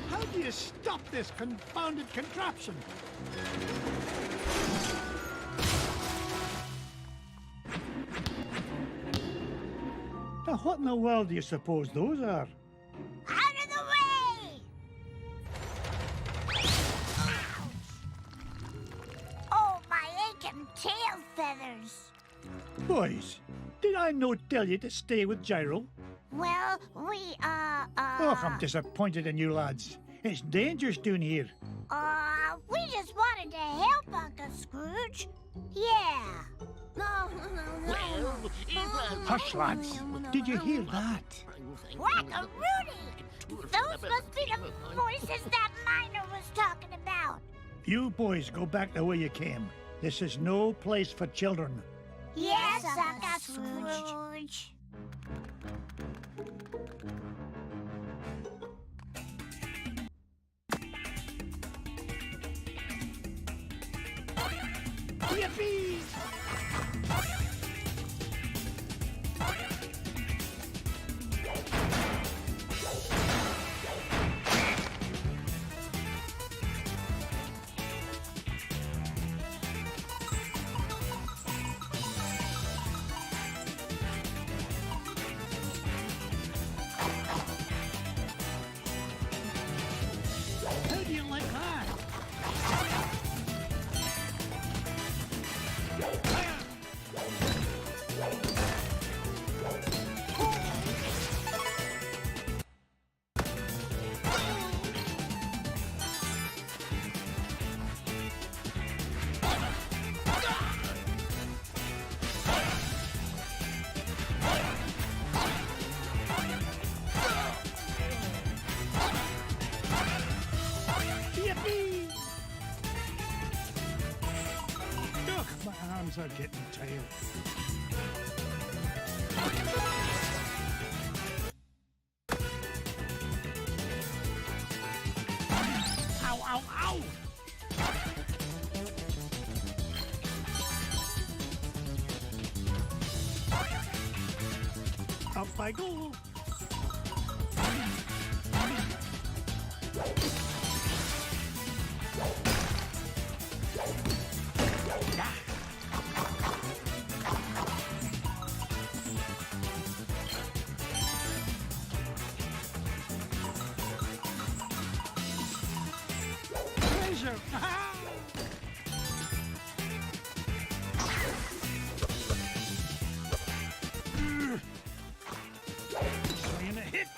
How do you stop this confounded contraption? Now, what in the world do you suppose those are? Out of the way! Oh, my aching tail feathers. Boys, did I not tell you to stay with Gyro? Well, we, Oh, I'm disappointed in you lads. It's dangerous down here. we just wanted to help Uncle Scrooge. Yeah. No. Hush, lads. Did you hear that? Whack-a-Rudy! Those must be the voices that Miner was talking about. You boys go back the way you came. This is no place for children. Yes, Uncle Scrooge. Yippee! How do you like that? Yippee! Ugh, my arms are getting tired. Ow, ow, ow! Up I go. Treasure! Swinging a hit!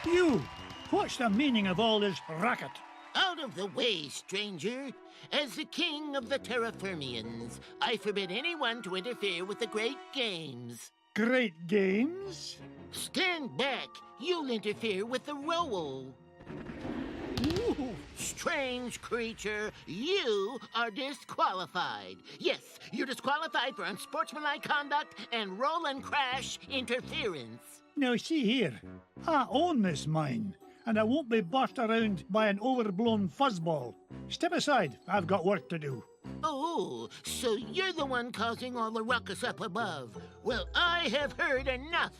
You! What's the meaning of all this racket? Out of the way, stranger. As the king of the Terraformians, I forbid anyone to interfere with the great games. Great games? Stand back. You'll interfere with the role. Ooh. Strange creature, you are disqualified. Yes, you're disqualified for unsportsmanlike conduct and roll and crash interference. Now see here, I own this mine, and I won't be bossed around by an overblown fuzzball. Step aside, I've got work to do. Oh, so you're the one causing all the ruckus up above. Well, I have heard enough.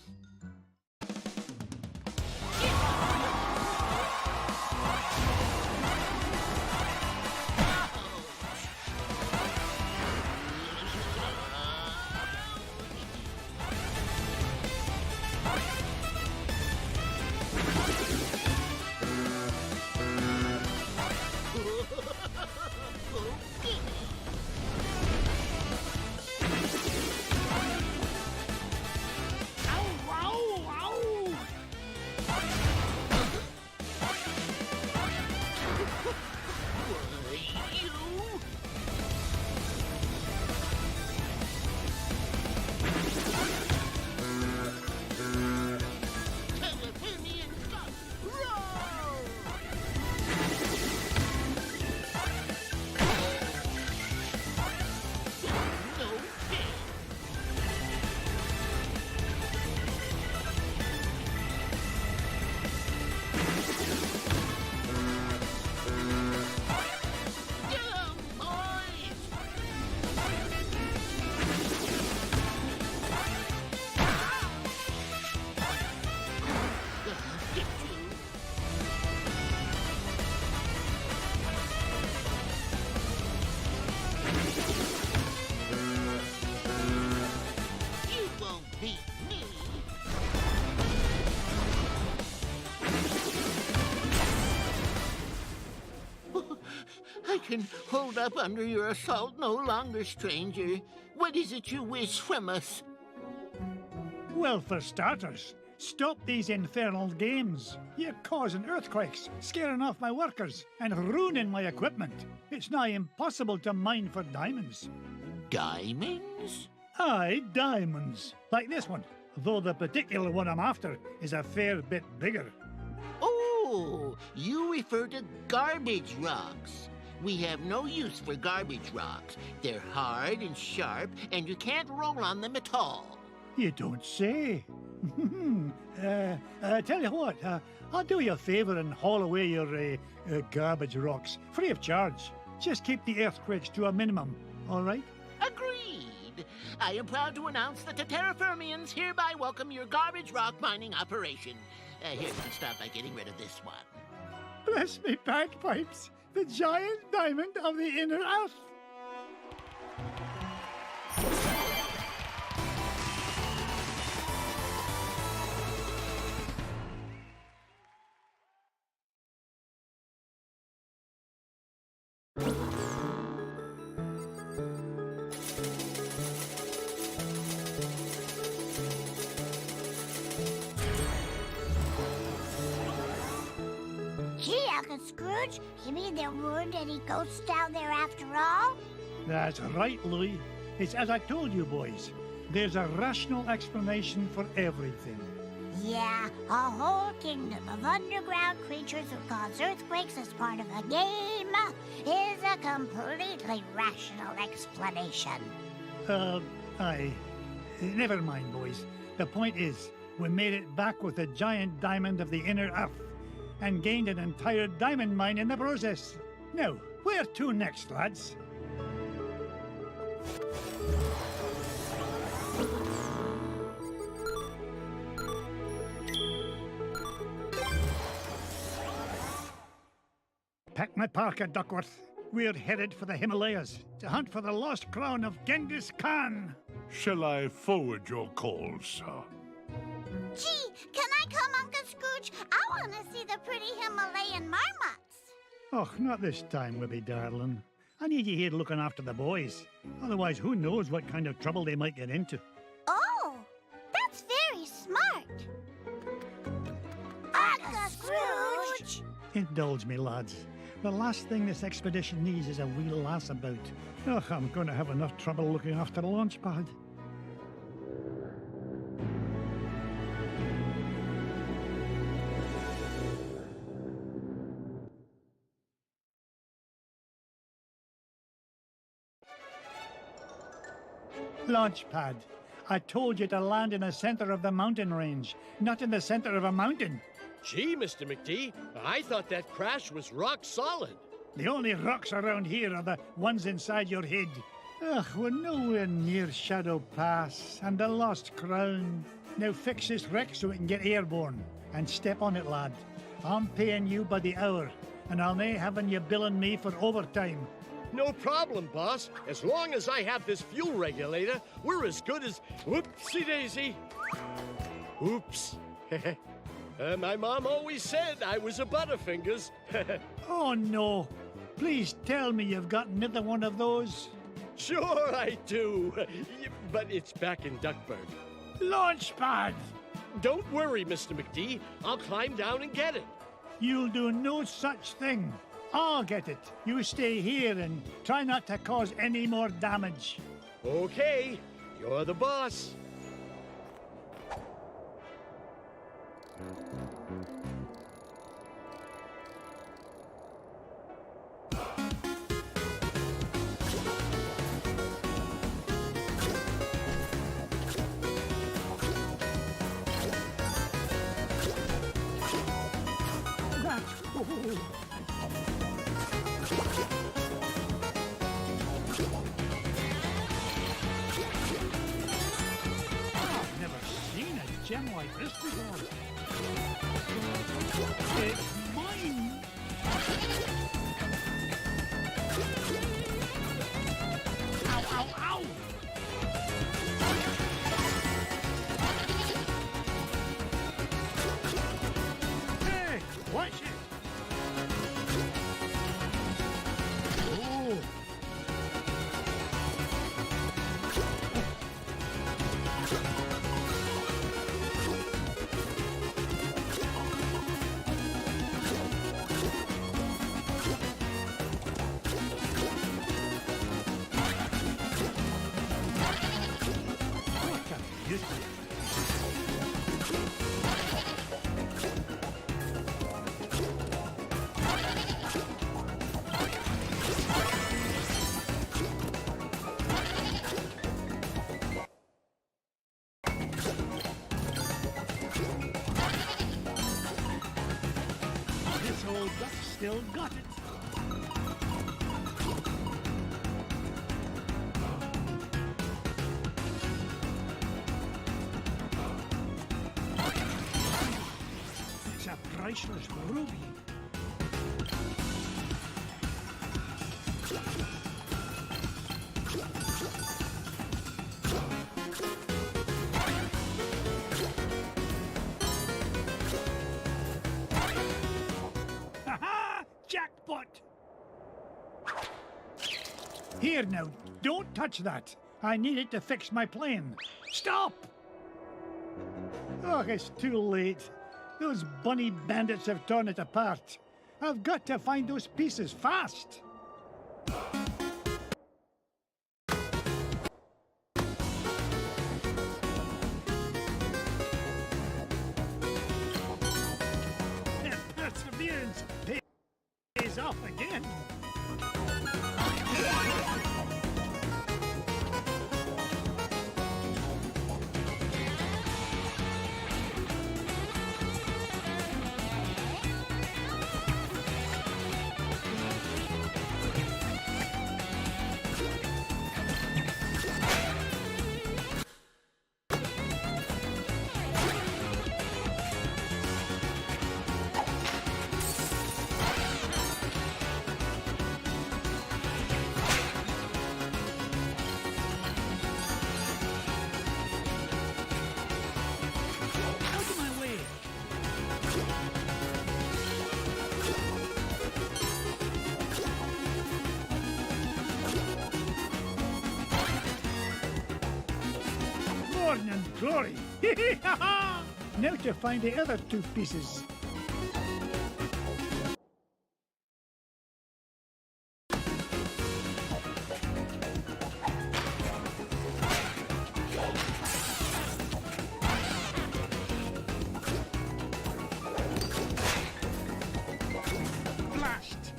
can hold up under your assault no longer, stranger. What is it you wish from us? Well, for starters, stop these infernal games. You're causing earthquakes, scaring off my workers, and ruining my equipment. It's nigh impossible to mine for diamonds. Diamonds? Aye, diamonds. Like this one, though the particular one I'm after is a fair bit bigger. Oh, you refer to garbage rocks. We have no use for garbage rocks. They're hard and sharp, and you can't roll on them at all. You don't say. Tell you what, I'll do you a favour and haul away your garbage rocks, free of charge. Just keep the earthquakes to a minimum, all right? Agreed. I am proud to announce that the Terraformians hereby welcome your garbage rock mining operation. Here, let's start by getting rid of this one. Bless me bagpipes, the giant diamond of the inner earth. Gee, Uncle Scrooge, you mean there weren't any ghosts down there after all? That's right, Louis. It's as I told you, boys. There's a rational explanation for everything. Yeah, a whole kingdom of underground creatures who cause earthquakes as part of a game is a completely rational explanation. Aye. Never mind, boys. The point is, we made it back with the giant diamond of the inner earth and gained an entire diamond mine in the process. Now, where to next, lads? Pack my parka, Duckworth. We're headed for the Himalayas to hunt for the lost crown of Genghis Khan. Shall I forward your call, sir? Gee, can I come, Uncle Scrooge? I want to see the pretty Himalayan marmots. Oh, not this time, Wibby darling. I need you here looking after the boys. Otherwise, who knows what kind of trouble they might get into. Oh, that's very smart. Uncle Scrooge! Indulge me, lads. The last thing this expedition needs is a wee lass about. Oh, I'm going to have enough trouble looking after the launch pad. Launch pad. I told you to land in the center of the mountain range, not in the center of a mountain. Gee, Mr. McD, I thought that crash was rock solid. The only rocks around here are the ones inside your head. Ugh, we're nowhere near Shadow Pass and the Lost Crown. Now fix this wreck so we can get airborne. And step on it, lad. I'm paying you by the hour, and I'll nae having you billing me for overtime. No problem, boss. As long as I have this fuel regulator, we're as good as... Whoopsie-daisy. Oops. My mom always said I was a Butterfingers. Oh, no. Please tell me you've got another one of those. Sure I do. But it's back in Duckburg. Launch pad! Don't worry, Mr. McD. I'll climb down and get it. You'll do no such thing. I'll get it. You stay here and try not to cause any more damage. Okay. You're the boss. I've never seen a gem like this before. It's mine! Ow, ow, ow! Hey, watch it! used to. This old duck's still got it. It's a priceless ruby. Ha-ha! Jackpot! Here now, don't touch that. I need it to fix my plane. Stop! Oh, it's too late. Those bunny bandits have torn it apart. I've got to find those pieces fast. Perseverance pays off again. Out of my way. Morning glory. Now to find the other two pieces. Blast!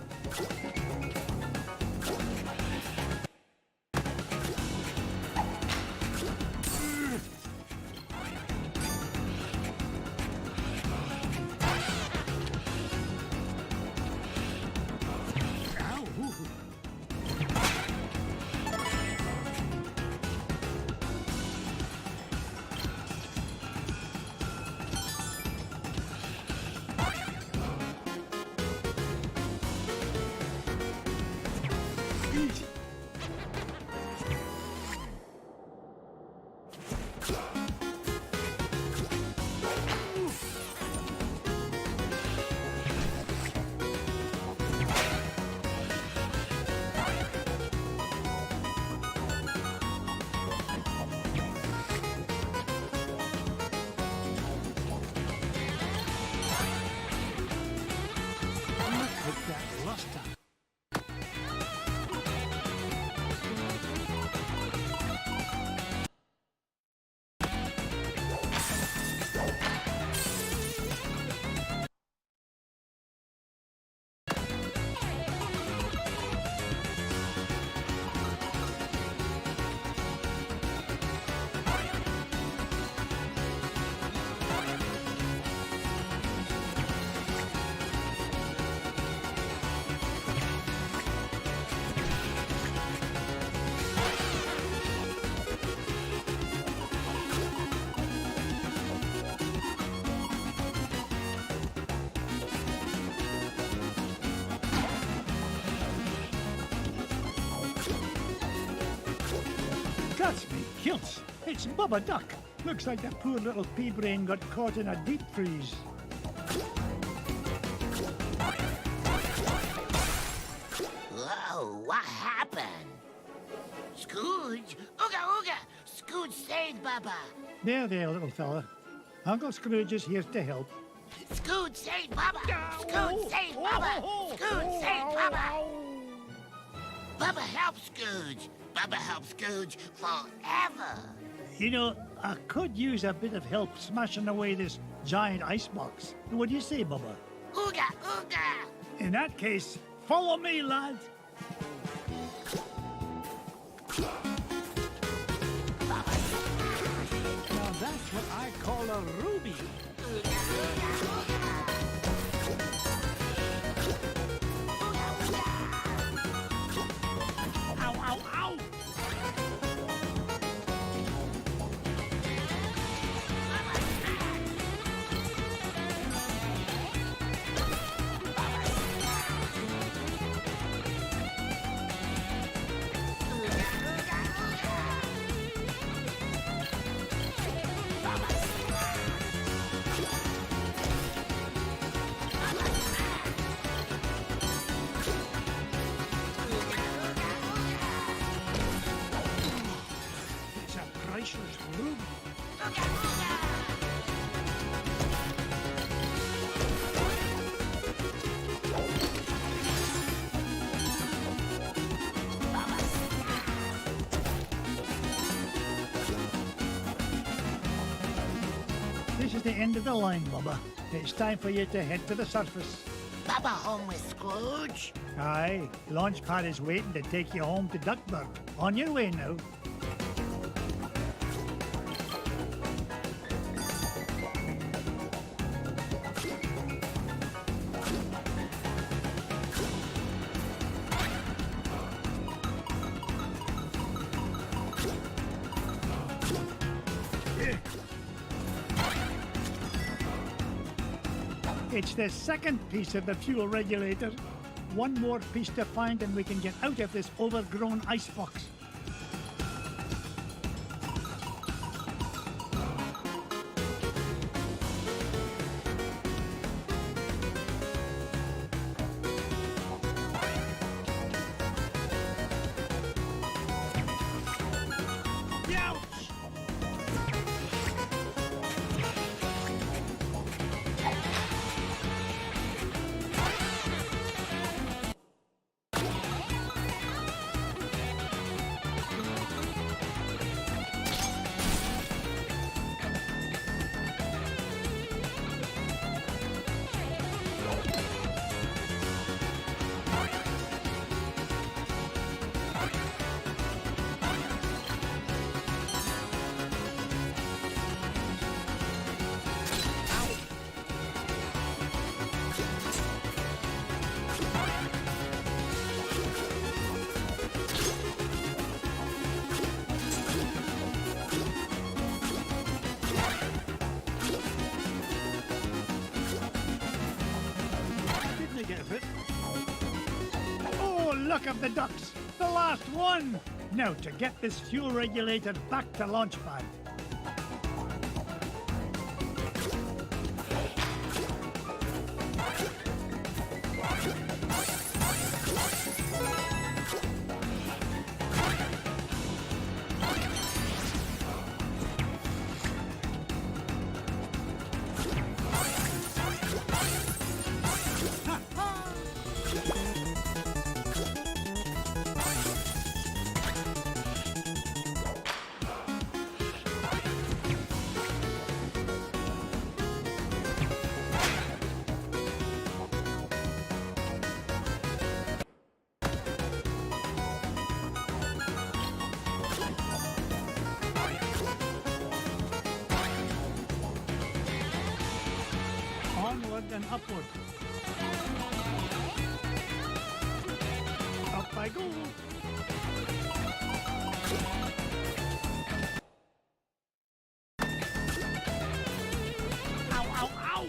Easy. Look at that last time. Cuts me kilts. It's Bubba Duck. Looks like that poor little pea brain got caught in a deep freeze. Whoa, what happened? Scrooge? Ooga ooga! Scrooge saved Bubba! There, little fella. Uncle Scrooge is here to help. Scrooge saved Bubba! Scrooge saved Bubba! Scrooge saved Bubba! Bubba helps Scrooge! Bubba helps Scrooge forever! You know, I could use a bit of help smashing away this giant icebox. What do you say, Bubba? Ooga, ooga! In that case, follow me, lad. Now that's what I call a ruby. Ow, ow, ow! It's a priceless ruby. This is the end of the line, Bubba. It's time for you to head to the surface. Bubba home with Scrooge? Aye, Launchpad is waiting to take you home to Duckburg. On your way now. It's the second piece of the fuel regulator. One more piece to find and we can get out of this overgrown icebox. Oh, look of the ducks! The last one! Now to get this fuel regulator back to Launchpad. Onward and upward. Up I go. Ow, ow, ow!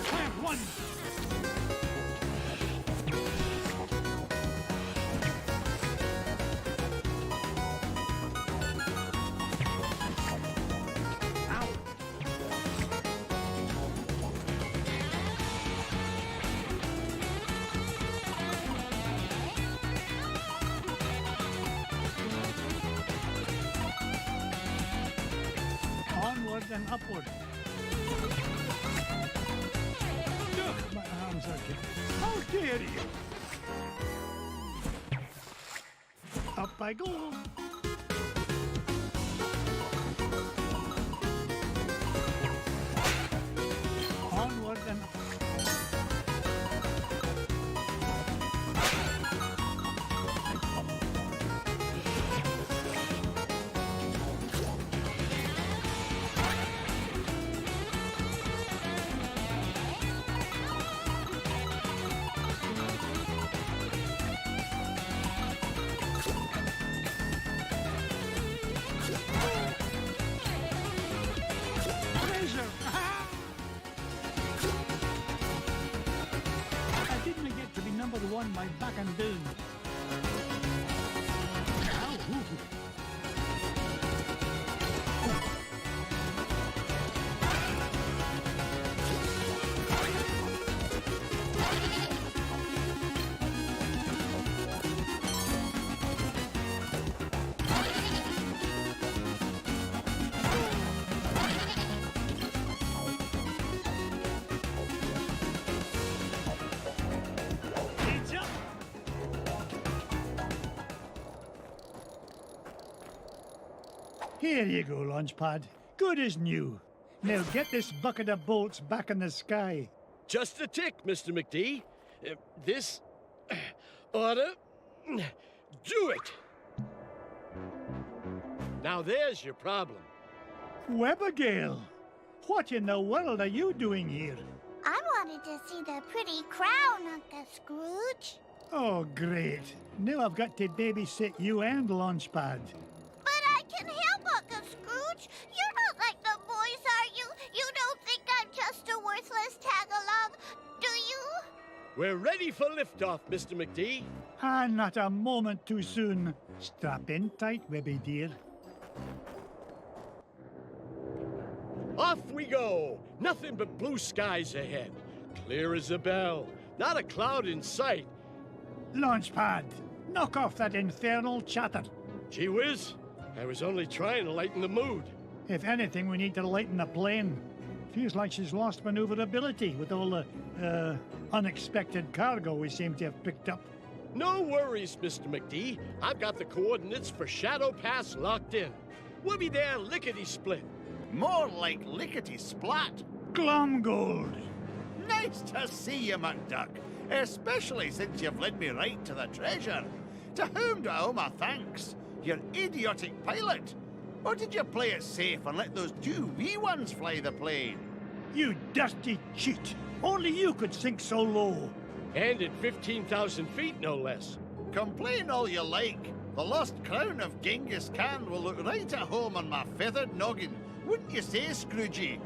Plant one. Onward and upward. Ugh, my arms are getting... How dare you! Up I go. Onward and treasure! Ah! I didn't get to be number one by back and down. Ow, ooh. Heads up! Here you go, Launchpad. Good as new. Now get this bucket of bolts back in the sky. Just a tick, Mr. McD. This oughta do it. Now there's your problem. Webigail, what in the world are you doing here? I wanted to see the pretty crown, Uncle Scrooge. Oh, great. Now I've got to babysit you and Launchpad. But I can help, Uncle Scrooge. You're not like the boys, are you? You don't think I'm just a worthless tag-along, do you? We're ready for liftoff, Mr. McD. Ah, not a moment too soon. Strap in tight, Webby dear. Off we go. Nothing but blue skies ahead. Clear as a bell. Not a cloud in sight. Launchpad, knock off that infernal chatter. Gee whiz, I was only trying to lighten the mood. If anything, we need to lighten the plane. Feels like she's lost maneuverability with all the, unexpected cargo we seem to have picked up. No worries, Mr. McD. I've got the coordinates for Shadow Pass locked in. We'll be there lickety-split. More like lickety-splat. Glomgold! Nice to see you, McDuck. Especially since you've led me right to the treasure. To whom do I owe my thanks? Your idiotic pilot? Or did you play it safe and let those two wee ones fly the plane? You dirty cheat! Only you could sink so low. And at 15,000 feet, no less. Complain all you like. The lost crown of Genghis Khan will look right at home on my feathered noggin. Wouldn't you say, Scroogey?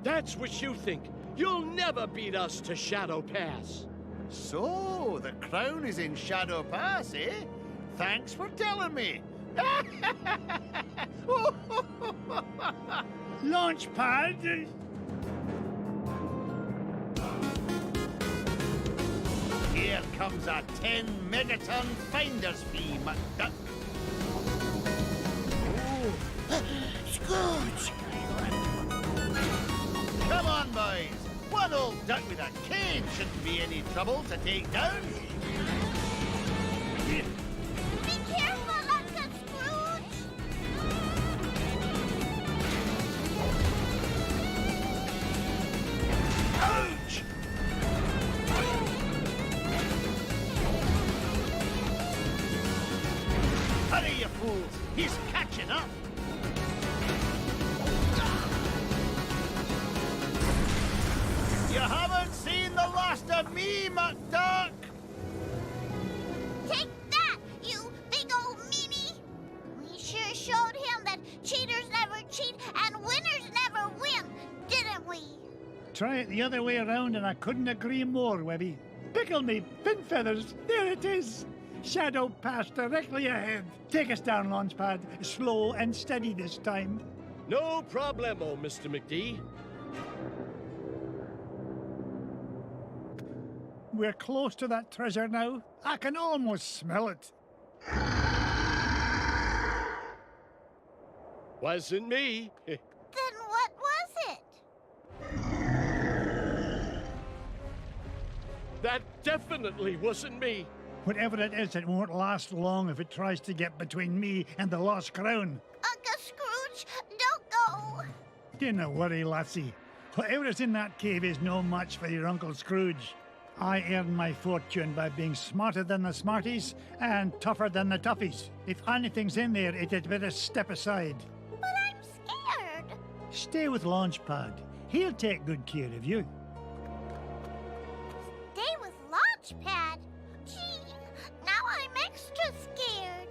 That's what you think. You'll never beat us to Shadow Pass. So, the crown is in Shadow Pass, eh? Thanks for telling me. Launchpad! Here comes a 10-megaton finder's fee, McDuck. Scrooge! Come on, boys. One old duck with a cane shouldn't be any trouble to take down. Be careful, Uncle Scrooge! Ouch! Hurry, you fools! He's catching up! You haven't seen the last of me, McDuck! Take that, you big old meanie! We sure showed him that cheaters never try it the other way around and I couldn't agree more, Webby. Pickle me, fin feathers, there it is. Shadow pass directly ahead. Take us down, Launchpad. Slow and steady this time. No problemo, Mr. McD. We're close to that treasure now. I can almost smell it. Wasn't me. Then what was it? That definitely wasn't me. Whatever it is, it won't last long if it tries to get between me and the lost crown. Uncle Scrooge, don't go. Dinna worry, lassie. Whatever is in that cave is no match for your Uncle Scrooge. I earn my fortune by being smarter than the smarties and tougher than the toughies. If anything's in there, it had better step aside. But I'm scared. Stay with Launchpad. He'll take good care of you. Stay with Launchpad? Gee, now I'm extra scared.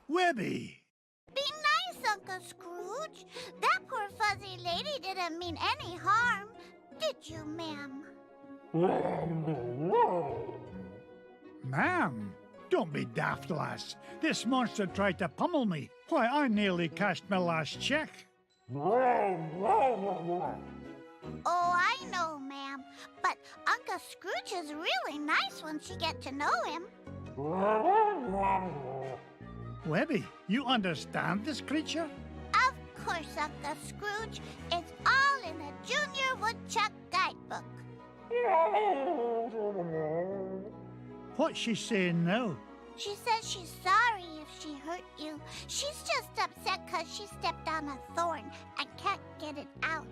Webby! Be Uncle Scrooge. That poor fuzzy lady didn't mean any harm. Did you, ma'am? Ma'am? Don't be daft, lass. This monster tried to pummel me. Why, I nearly cashed my last check. Oh, I know, ma'am. But Uncle Scrooge is really nice once you get to know him. Webby, you understand this creature? Of course, Uncle Scrooge. It's all in the Junior Woodchuck Guidebook. What's she saying now? She says she's sorry if she hurt you. She's just upset because she stepped on a thorn and can't get it out.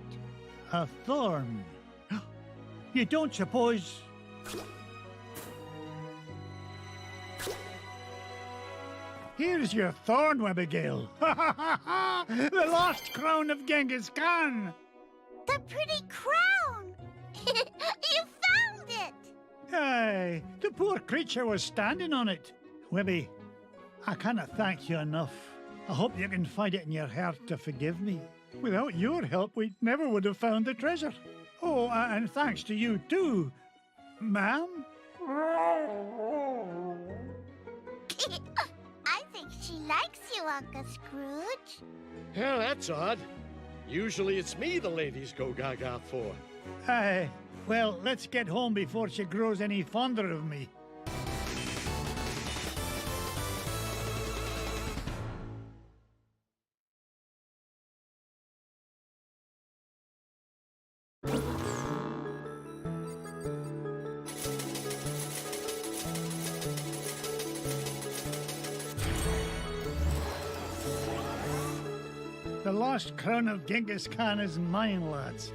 A thorn? You don't suppose... Here's your thorn, Abigail. The lost crown of Genghis Khan. The pretty crown. You found it. Aye, the poor creature was standing on it. Webby, I cannot thank you enough. I hope you can find it in your heart to forgive me. Without your help, we never would have found the treasure. Oh, and thanks to you too, ma'am. I think she likes you, Uncle Scrooge. Well, that's odd. Usually it's me the ladies go gaga for. Aye, well, let's get home before she grows any fonder of me. The lost crown of Genghis Khan is mine, lads.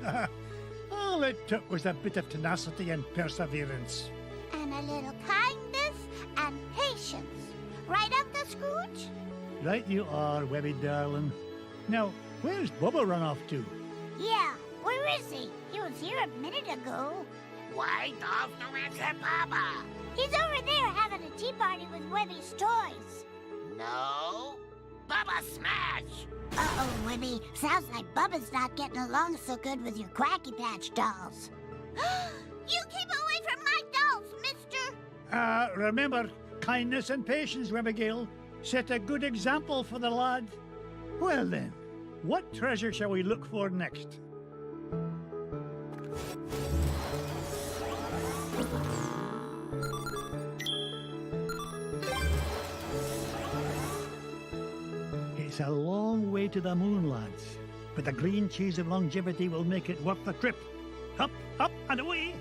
All it took was a bit of tenacity and perseverance. And a little kindness and patience. Right, Uncle Scrooge? Right you are, Webby darling. Now, where's Bubba run off to? Yeah, where is he? He was here a minute ago. Why does no answer, Papa? He's over there having a tea party with Webby's toys. No. Bubba smash! Uh-oh, Webby. Sounds like Bubba's not getting along so good with your Quacky Patch dolls. You keep away from my dolls, mister! Remember, kindness and patience, Abigail. Set a good example for the lad. Well then, what treasure shall we look for next? It's a long way to the moon, lads, but the green cheese of longevity will make it worth the trip. Up, up, and away!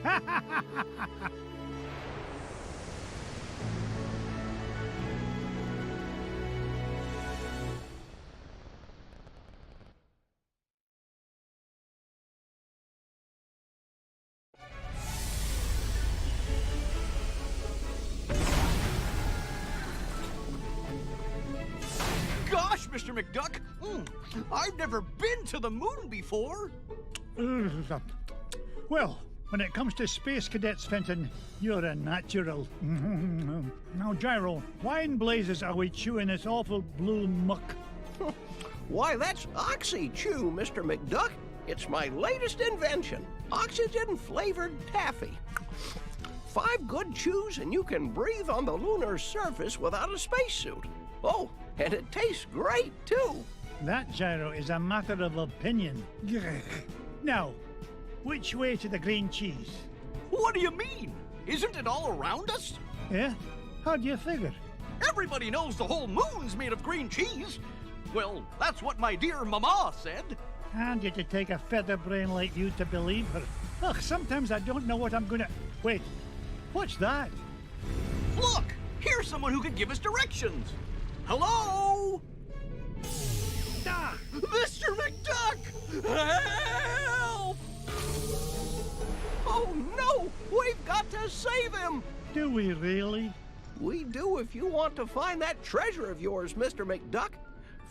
Gosh, Mr. McDuck! I've never been to the moon before! Well, when it comes to Space Cadets, Fenton, you're a natural. Now, Gyro, why in blazes are we chewing this awful blue muck? Why, that's Oxy-Chew, Mr. McDuck. It's my latest invention, oxygen-flavored taffy. 5 good chews and you can breathe on the lunar surface without a spacesuit. Oh, and it tastes great, too. That, Gyro, is a matter of opinion. Now, which way to the green cheese? What do you mean? Isn't it all around us? Yeah? How do you figure? Everybody knows the whole moon's made of green cheese. Well, that's what my dear Mama said. And yet to take a feather brain like you to believe her. Ugh, sometimes I don't know what I'm gonna... Wait, what's that? Look, here's someone who can give us directions. Hello? Ah! Mr. McDuck! Help! Oh, no! We've got to save him! Do we really? We do if you want to find that treasure of yours, Mr. McDuck.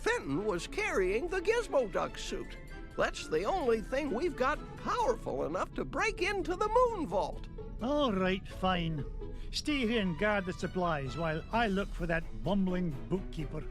Fenton was carrying the Gizmo Duck suit. That's the only thing we've got powerful enough to break into the moon vault. All right, fine. Stay here and guard the supplies while I look for that bumbling bookkeeper.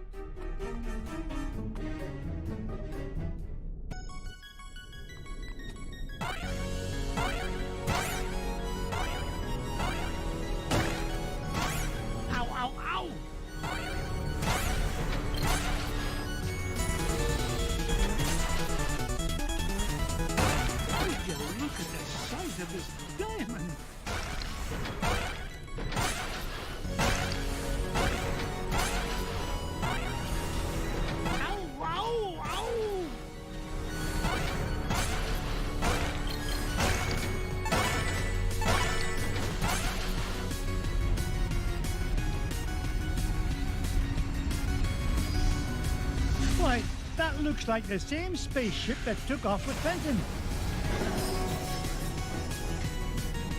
Looks like the same spaceship that took off with Fenton.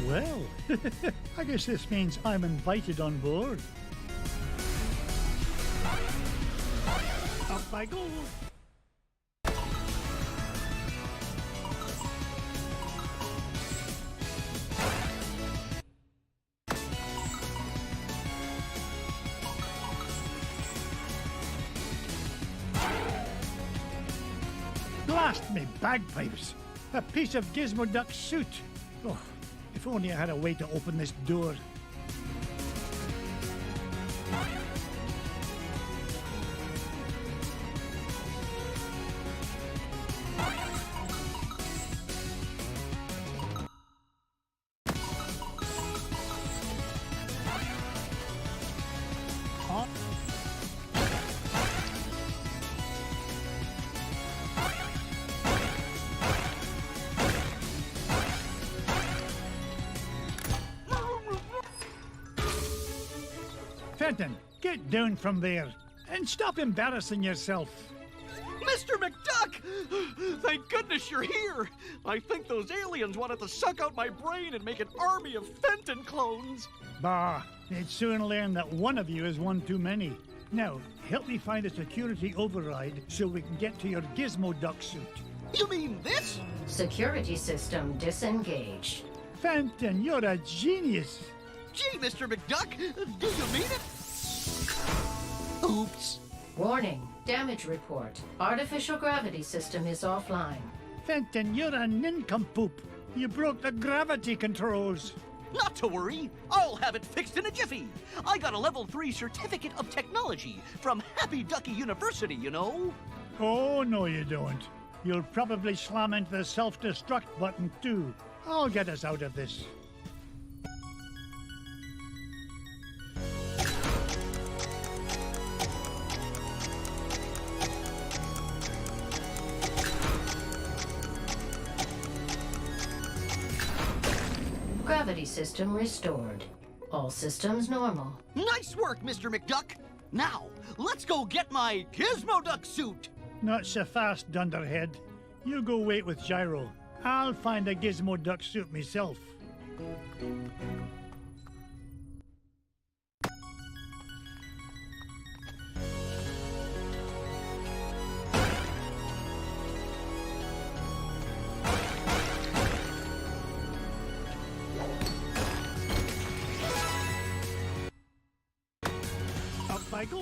Well, I guess this means I'm invited on board. Up I go. Blast me bagpipes! A piece of Gizmo Duck suit! Oh, if only I had a way to open this door. Fenton, get down from there and stop embarrassing yourself. Mr. McDuck! Thank goodness you're here! I think those aliens wanted to suck out my brain and make an army of Fenton clones. Bah, they'd soon learn that one of you is one too many. Now, help me find a security override so we can get to your Gizmo Duck suit. You mean this? Security system disengaged. Fenton, you're a genius. Gee, Mr. McDuck, do you mean it? Oops. Warning, damage report. Artificial gravity system is offline. Fenton, you're a nincompoop. You broke the gravity controls. Not to worry. I'll have it fixed in a jiffy. I got a level 3 certificate of technology from Happy Ducky University, you know. Oh, no you don't. You'll probably slam into the self-destruct button too. I'll get us out of this. Gravity system restored. All systems normal. Nice work, Mr. McDuck. Now, let's go get my Gizmo Duck suit. Not so fast, Dunderhead. You go wait with Gyro. I'll find a Gizmo Duck suit myself. Up I go.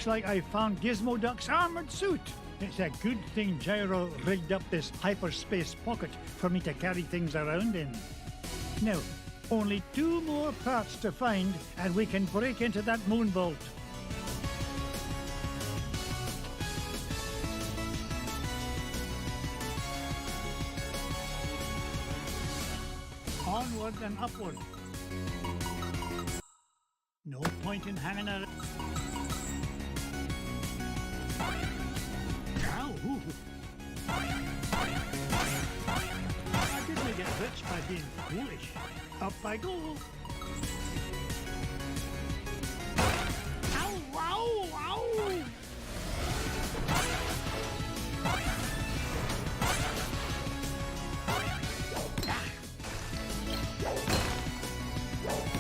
Looks like I found Gizmo Duck's armored suit. It's a good thing Gyro rigged up this hyperspace pocket for me to carry things around in. Now, only 2 more parts to find and we can break into that moon vault. Onward and upward. No point in hanging out. Ow! I didn't get rich by being foolish. Up I go. Ow! Ow! Ow!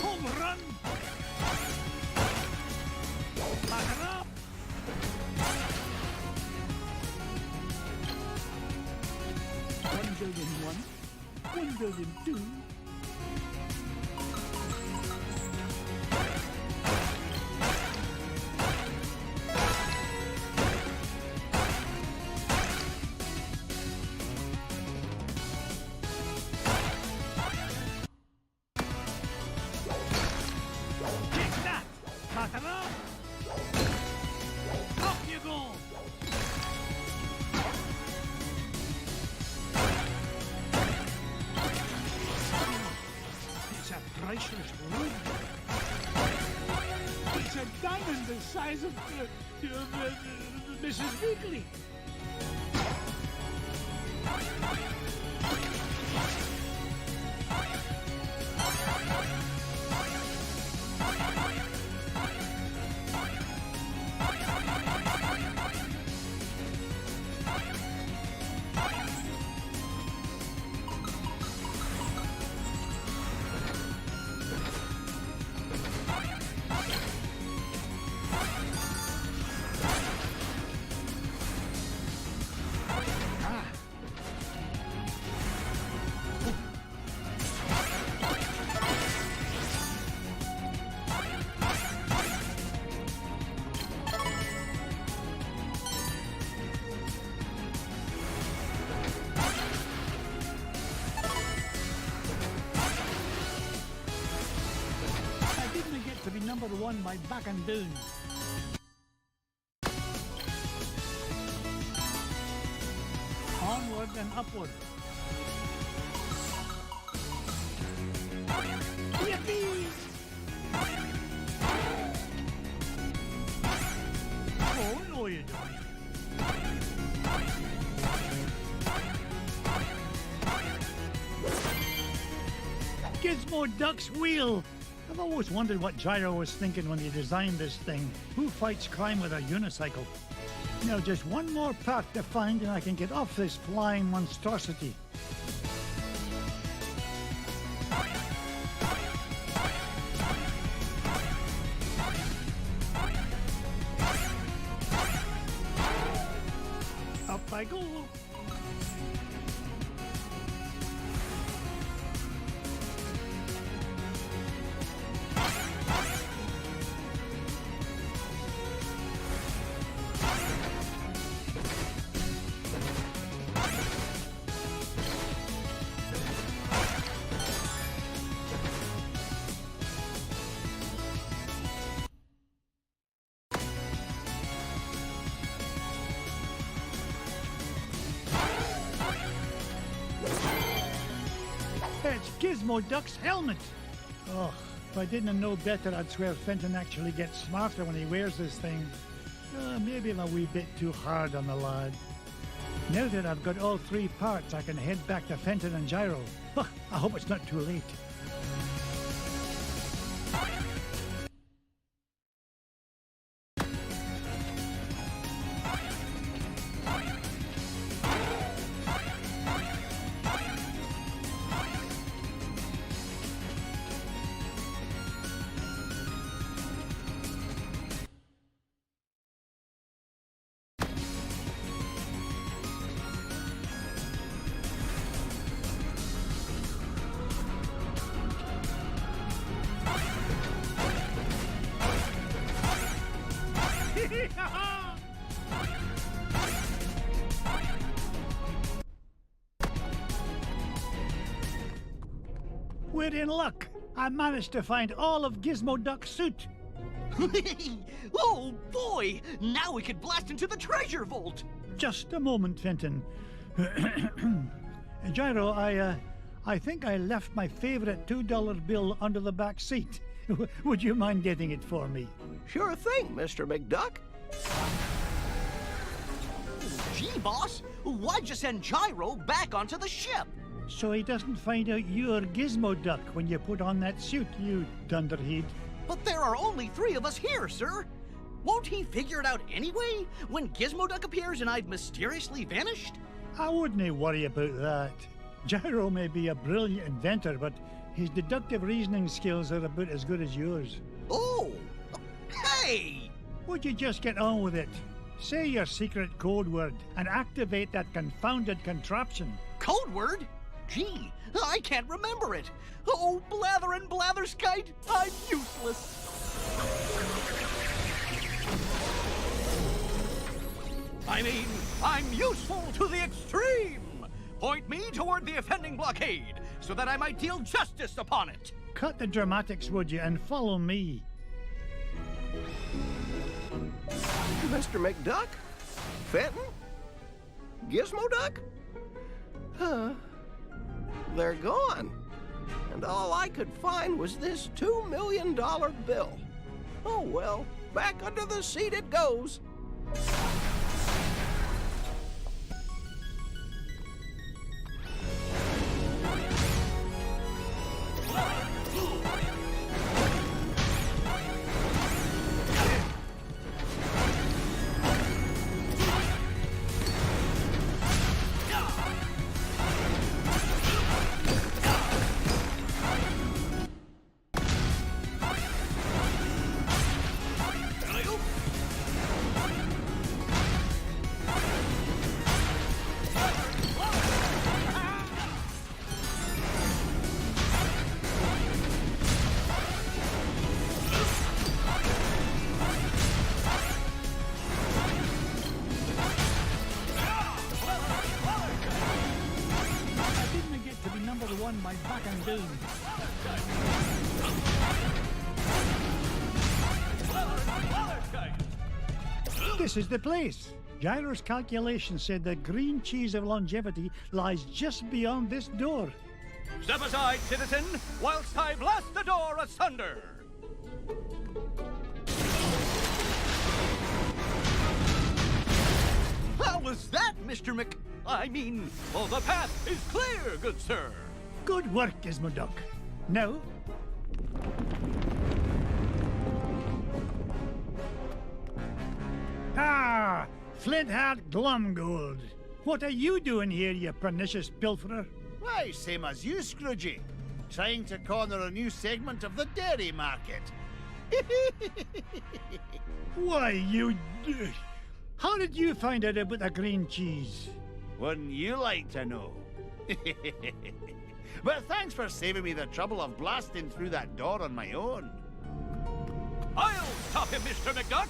Home run! Back it up! 1,001, 1,002. Take that! Back it up! Up you go! It's a priceless wood. It's a diamond the size of Mrs. Weekly. To be number 1 by back and down. Onward and upward. Yippee! Oh, no you don't. Gizmo Duck's wheel! I've always wondered what Gyro was thinking when he designed this thing. Who fights crime with a unicycle? Now just one more part to find and I can get off this flying monstrosity. Up I go. It's Gizmo Duck's helmet. Oh, if I didn't know better, I'd swear Fenton actually gets smarter when he wears this thing. Maybe I'm a wee bit too hard on the lad. Now that I've got all 3 parts, I can head back to Fenton and Gyro. I hope it's not too late. We're in luck. I managed to find all of Gizmo Duck's suit. Oh, boy! Now we can blast into the treasure vault! Just a moment, Fenton. Gyro, I think I left my favorite $2 bill under the back seat. Would you mind getting it for me? Sure thing, Mr. McDuck. Gee, boss, why'd you send Gyro back onto the ship? So he doesn't find out you're Gizmo Duck when you put on that suit, you dunderhead. But there are only 3 of us here, sir. Won't he figure it out anyway, when Gizmo Duck appears and I've mysteriously vanished? I wouldn't worry about that. Gyro may be a brilliant inventor, but his deductive reasoning skills are about as good as yours. Oh! Hey! Would you just get on with it? Say your secret code word and activate that confounded contraption. Code word? Gee, I can't remember it. Oh, blather and blatherskite, I'm useless. I mean, I'm useful to the extreme. Point me toward the offending blockade, so that I might deal justice upon it. Cut the dramatics, would you, and follow me. Mr. McDuck? Fenton? Gizmo Duck? They're gone. And all I could find was this $2 million bill. Oh well, back under the seat it goes. My back and doom. This is the place. Gyro's calculation said the green cheese of longevity lies just beyond this door. Step aside, citizen, whilst I blast the door asunder. How was that, Mr. Oh, the path is clear, good sir. Good work, Gizmo Duck. Now... Ah! Flint-Hat Glumgold. What are you doing here, you pernicious pilferer? Why, same as you, Scroogey. Trying to corner a new segment of the dairy market. Why, you... How did you find out about the green cheese? Wouldn't you like to know? But thanks for saving me the trouble of blasting through that door on my own. I'll stop him, Mr. McDuck!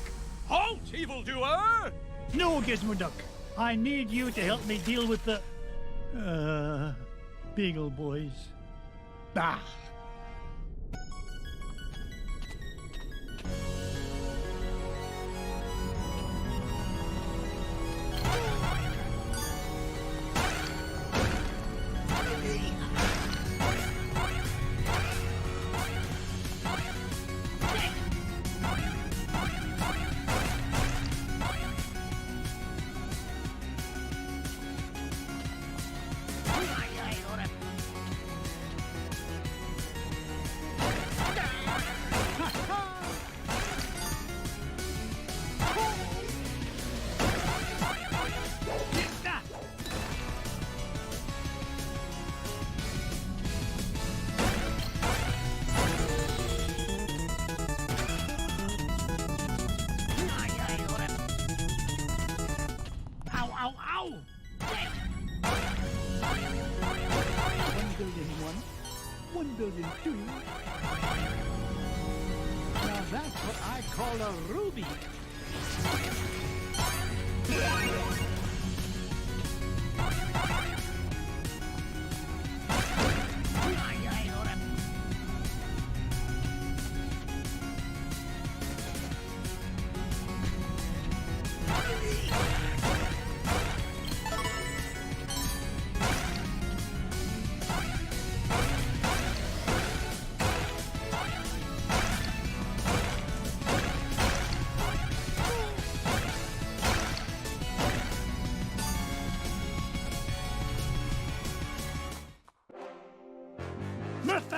Halt, evildoer! No, Gizmo Duck. I need you to help me deal with the... Beagle Boys. Bah! Now that's what I call a ruby.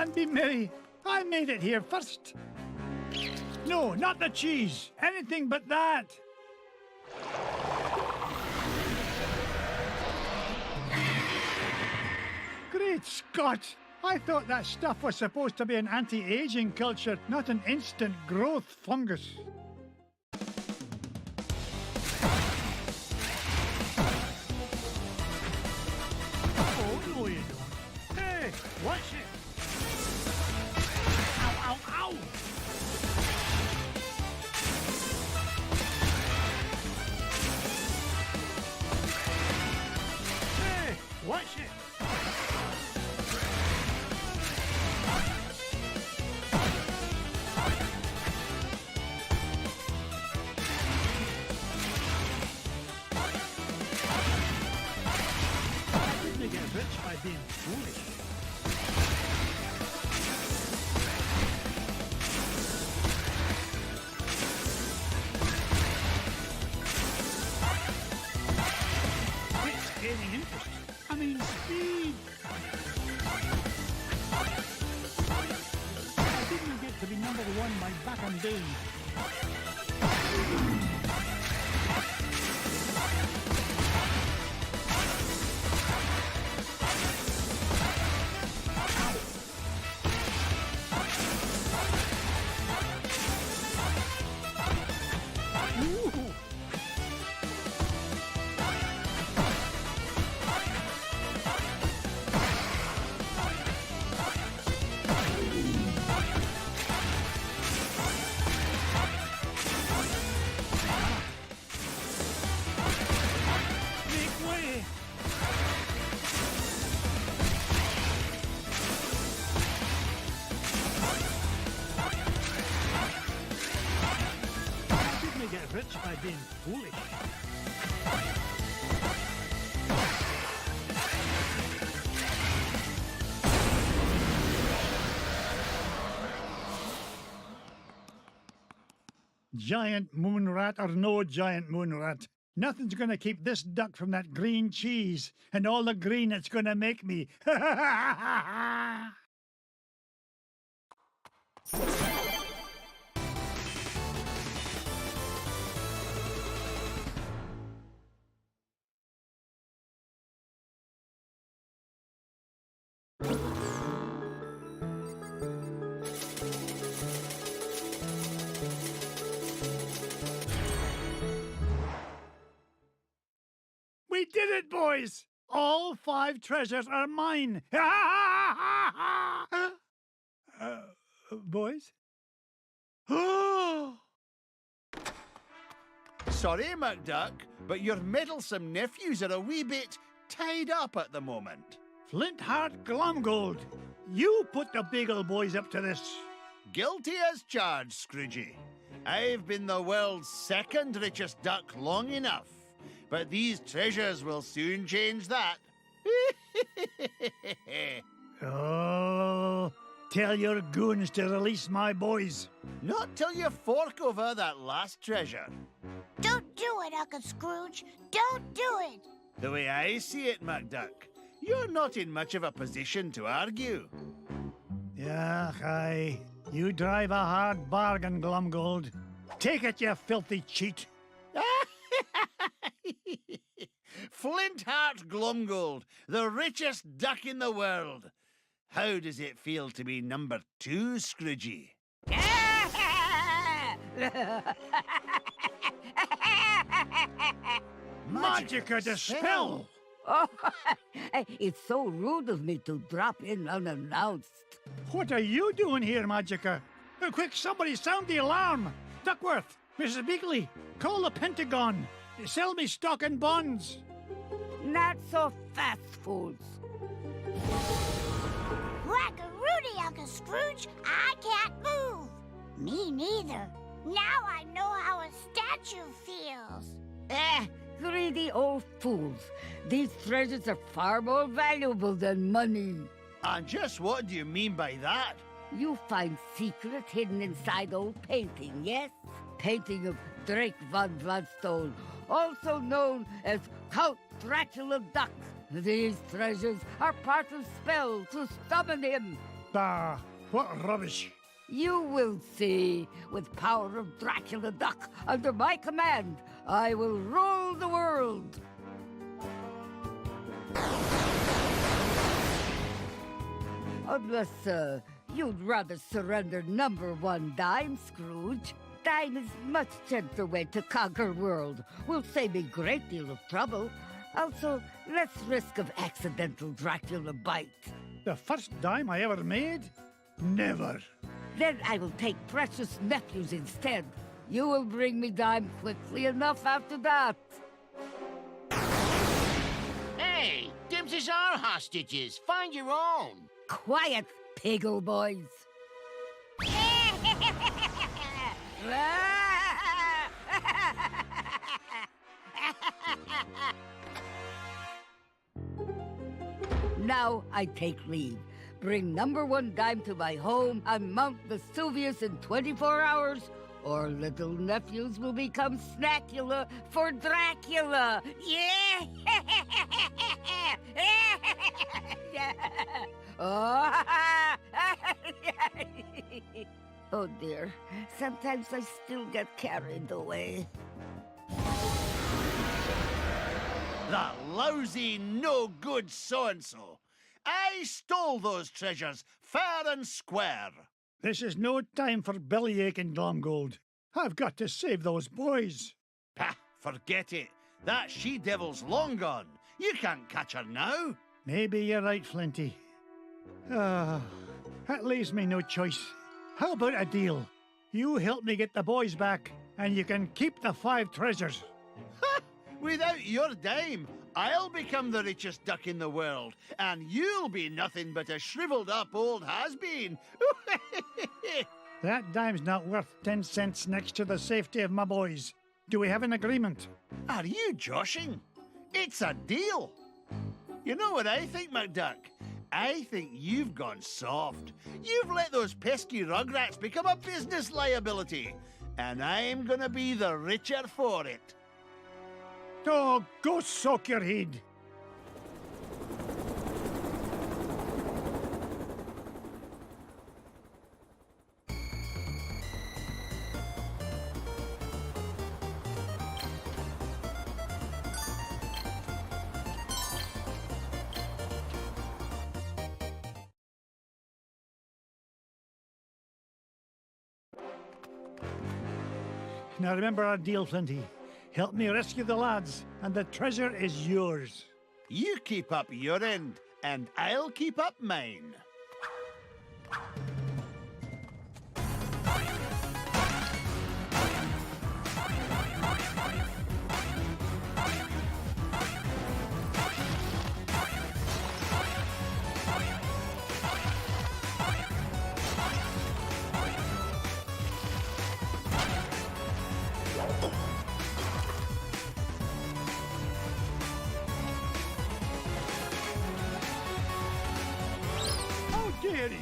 And be merry. I made it here first. No, not the cheese. Anything but that. Great Scott! I thought that stuff was supposed to be an anti-aging culture, not an instant growth fungus. Oh, no you don't. Hey, watch it! Ow, ow, ow! Hey, watch it! Get rich by being foolish. It's gaining interest. I mean, speed. I didn't get to be number one by back on day. Get rich by being foolish. Giant moon rat or no giant moon rat, nothing's gonna keep this duck from that green cheese and all the green it's gonna make me. We did it, boys! All 5 treasures are mine! Boys? Sorry, McDuck, but your meddlesome nephews are a wee bit tied up at the moment. Flintheart Glomgold, you put the Beagle Boys up to this. Guilty as charged, Scroogey. I've been the world's 2nd richest duck long enough, but these treasures will soon change that. Oh, tell your goons to release my boys. Not till you fork over that last treasure. Don't do it, Uncle Scrooge. Don't do it. The way I see it, McDuck, you're not in much of a position to argue. Yeah, aye. You drive a hard bargain, Glomgold. Take it, you filthy cheat. Flintheart Glomgold, the richest duck in the world. How does it feel to be number 2, Scroogey? Magica dispel! Oh, it's so rude of me to drop in unannounced. What are you doing here, Magica? Quick, somebody sound the alarm! Duckworth, Mrs. Beakley, call the Pentagon. Sell me stock and bonds. Not so fast, fools. Whack-a-rooney, Uncle Scrooge. I can't move. Me neither. Now I know how a statue feels. Greedy old fools. These treasures are far more valuable than money. And just what do you mean by that? You find secrets hidden inside old painting, yes? Painting of Drake von Bloodstone, also known as Count Dracula Duck. These treasures are part of spells to summon him. Bah, what rubbish. You will see. With power of Dracula Duck under my command, I will rule the world. Unless, you'd rather surrender number 1 dime, Scrooge. Dime is much gentler way to conquer world. Will save me great deal of trouble. Also, less risk of accidental Dracula bite. The first dime I ever made? Never. Then I will take precious nephews instead. You will bring me dime quickly enough after that. Hey, Dims is our hostages. Find your own. Quiet, piggle boys. Now I take leave. Bring number 1 dime to my home on Mount Vesuvius in 24 hours, or little nephews will become Snackula for Dracula. Yeah! Oh dear, sometimes I still get carried away. That lousy, no-good so-and-so. I stole those treasures, fair and square. This is no time for bellyache and Glomgold. I've got to save those boys. Pah, forget it. That she-devil's long gone. You can't catch her now. Maybe you're right, Flinty. That leaves me no choice. How about a deal? You help me get the boys back, and you can keep the 5 treasures. Ha! Without your dime, I'll become the richest duck in the world, and you'll be nothing but a shriveled-up old has-been. That dime's not worth 10 cents next to the safety of my boys. Do we have an agreement? Are you joshing? It's a deal. You know what I think, McDuck? I think you've gone soft. You've let those pesky rugrats become a business liability, and I'm gonna be the richer for it. Oh, go soak your head. Now remember our deal, Flinty. Help me rescue the lads, and the treasure is yours. You keep up your end, and I'll keep up mine. Dare you?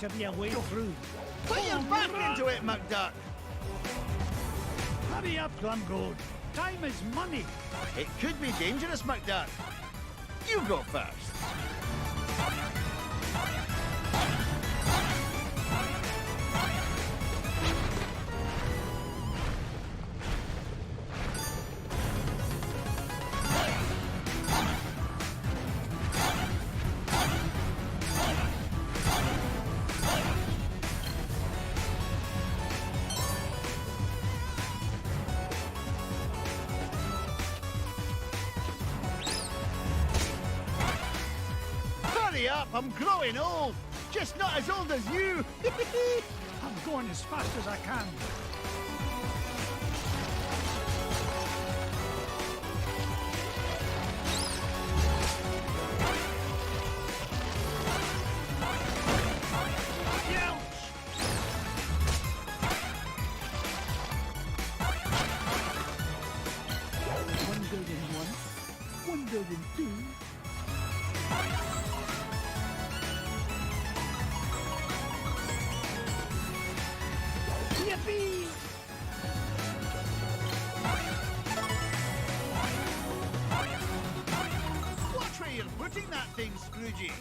To be a way through. Put your back into it, McDuck. Hurry up, Glumgold. Time is money. It could be dangerous, McDuck. You go first. Hurry up, I'm growing old. Just not as old as you. I'm going as fast as I can. Yippee! Watch where you're putting that thing, Scroogey.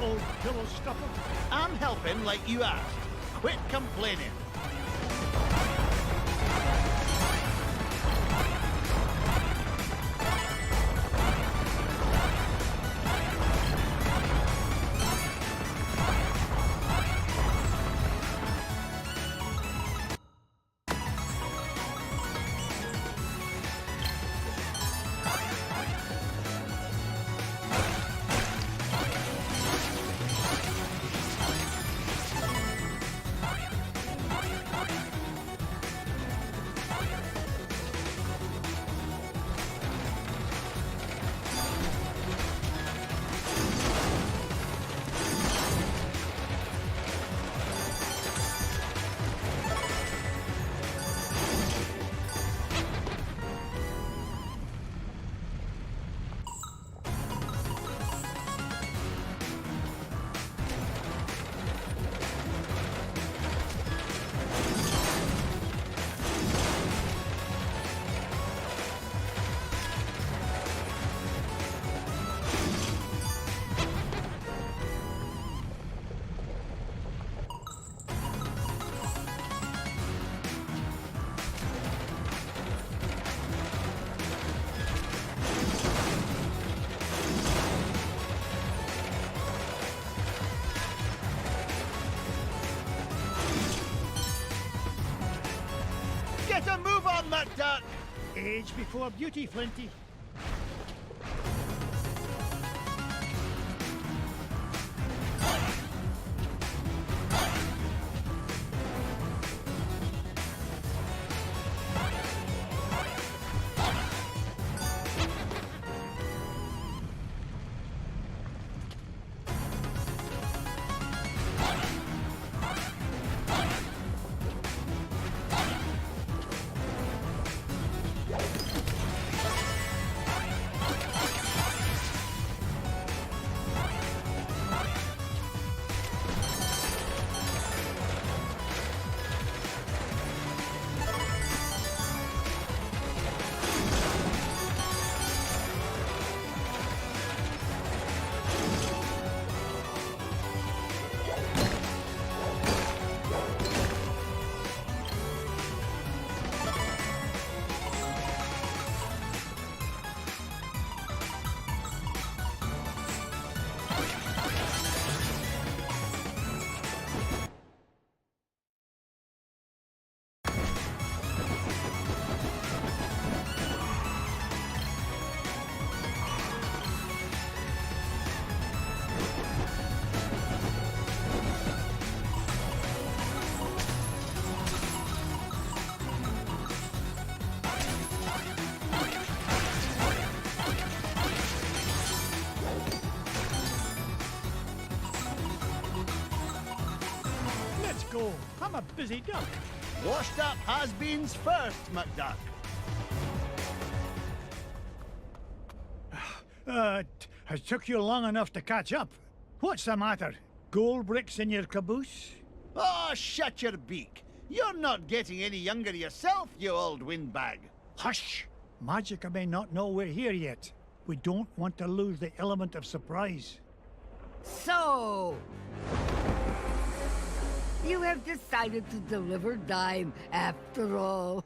Old pillow stuffer. I'm helping like you asked. Quit complaining. Get a move on, that duck! Age before beauty, Flinty. Go. I'm a busy duck. Washed up has-beens first, McDuck. Has took you long enough to catch up. What's the matter? Gold bricks in your caboose? Oh, shut your beak. You're not getting any younger yourself, you old windbag. Hush! Magica may not know we're here yet. We don't want to lose the element of surprise. So, you have decided to deliver dime after all.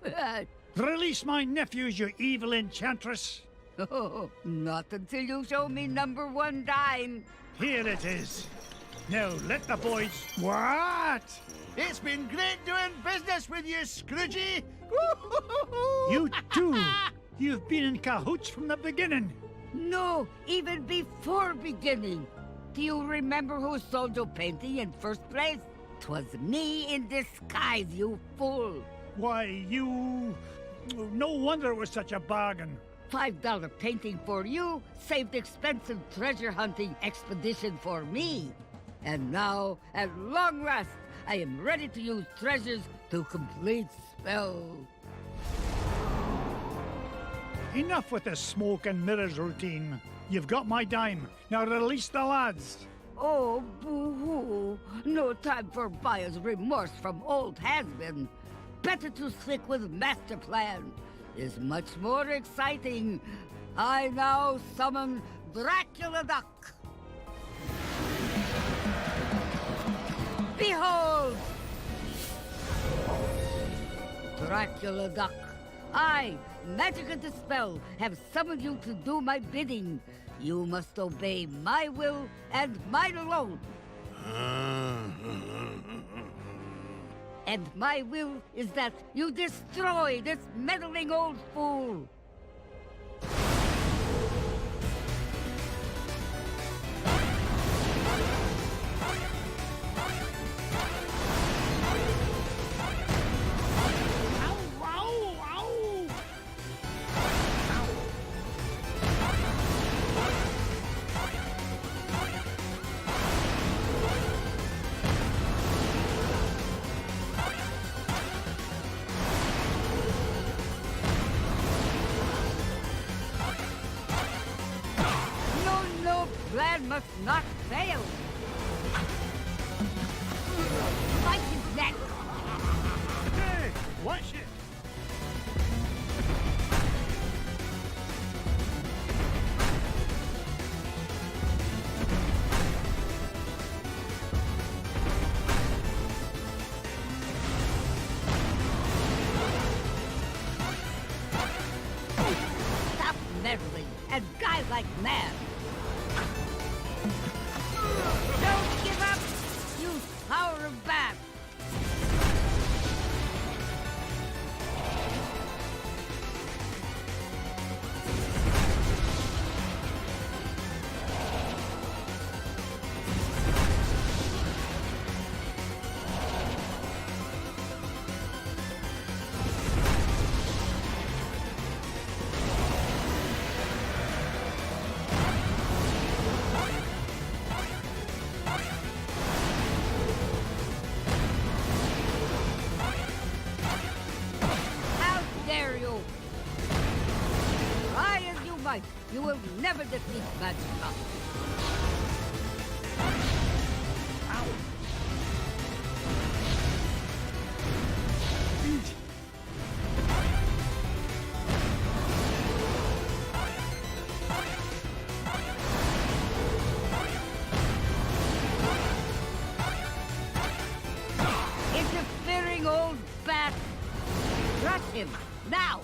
Release my nephews, you evil enchantress! Oh, not until you show me number 1 dime. Here it is. Now let the boys... What? It's been great doing business with you, Scroogey! You too! You've been in cahoots from the beginning! No, even before beginning. Do you remember who sold your painting in first place? 'Twas me in disguise, you fool. Why, you... No wonder it was such a bargain. $5 painting for you saved expensive treasure hunting expedition for me. And now, at long last, I am ready to use treasures to complete spell. Enough with the smoke and mirrors routine. You've got my dime. Now release the lads. Oh, boo-hoo. No time for buyer's remorse from old has-been. Better to stick with master plan. Is much more exciting. I now summon Dracula Duck. Behold! Dracula Duck, I, Magic and Dispel, have summoned you to do my bidding. You must obey my will and mine alone. And my will is that you destroy this meddling old fool. Plan must not fail. Fight his neck. Hey, watch it. Stop meddling and guy like mad. Don't give up! Use power of bat! You will never defeat Magica. Ow. Interfering old bat. Crush him, now!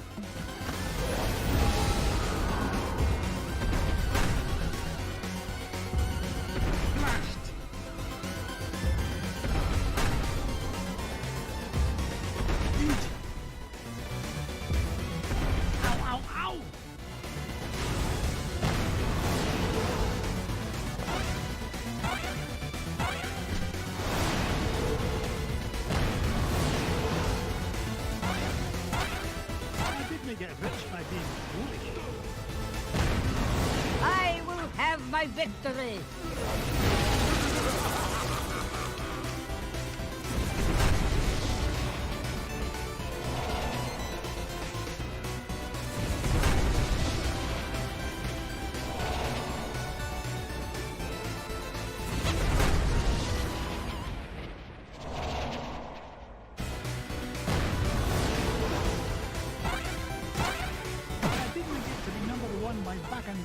I will have my victory!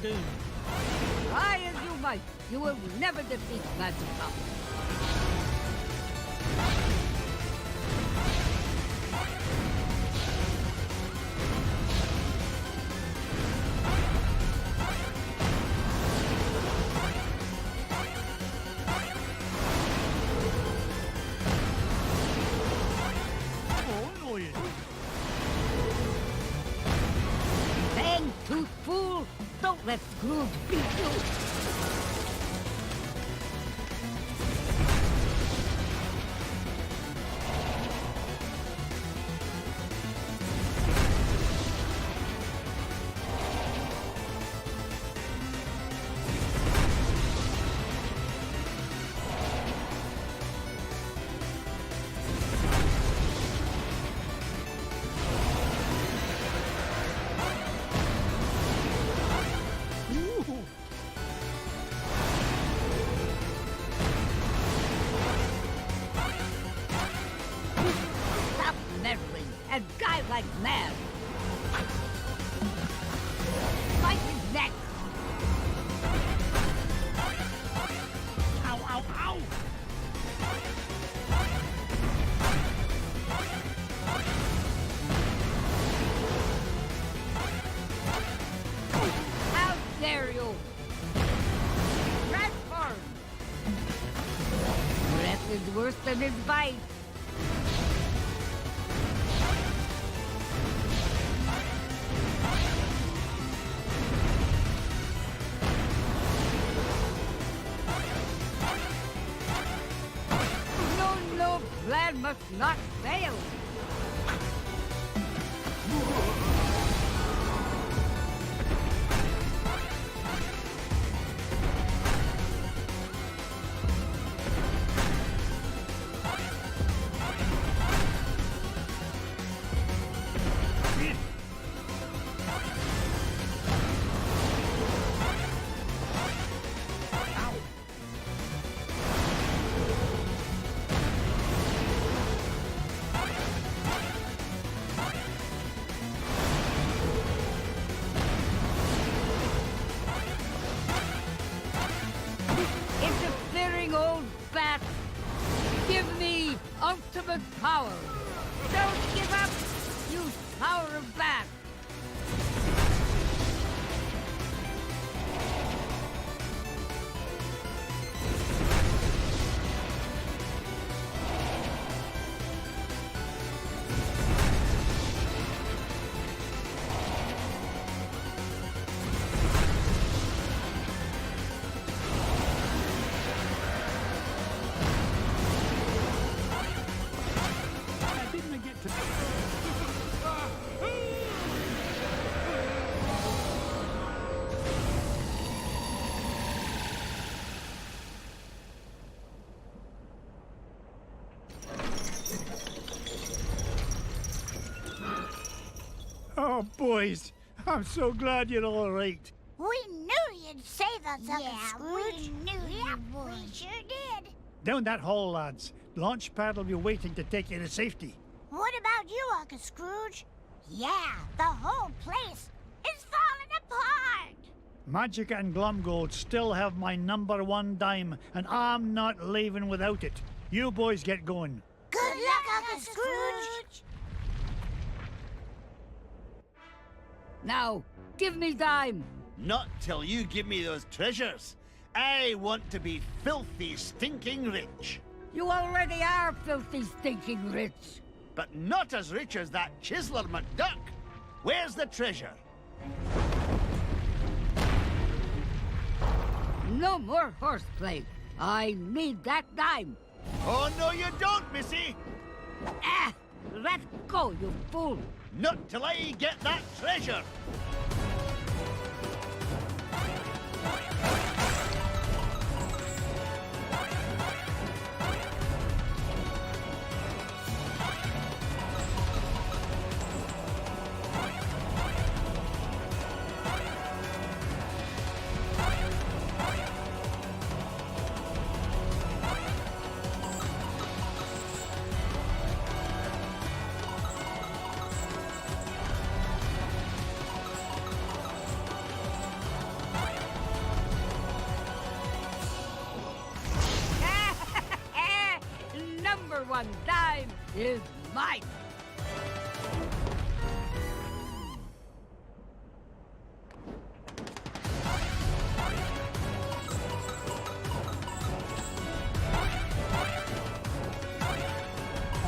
doom. Try as you might, you will never defeat MagiCom. Tooth fool! Don't let Scrooge beat you! A guy like mad. Bite his neck. Ow, ow, ow! How dare you? Transform. Breath is worse than his bite. Plan must not fail. Give me ultimate power. Don't give up. Use power of bat. Oh, boys, I'm so glad you're all right. We knew you'd save us, Uncle Scrooge. We knew you would. We sure did. Down that hall, lads. Launchpad will be waiting to take you to safety. What about you, Uncle Scrooge? Yeah, the whole place is falling apart. Magica and Glumgold still have my #1 dime, and I'm not leaving without it. You boys get going. Good luck, Uncle Scrooge. Now, give me dime. Not till you give me those treasures. I want to be filthy, stinking rich. You already are filthy, stinking rich. But not as rich as that chiseler McDuck. Where's the treasure? No more horseplay. I need that dime. Oh, no you don't, missy. Ah! Let go, you fool. Not till I get that treasure. one dime is mine.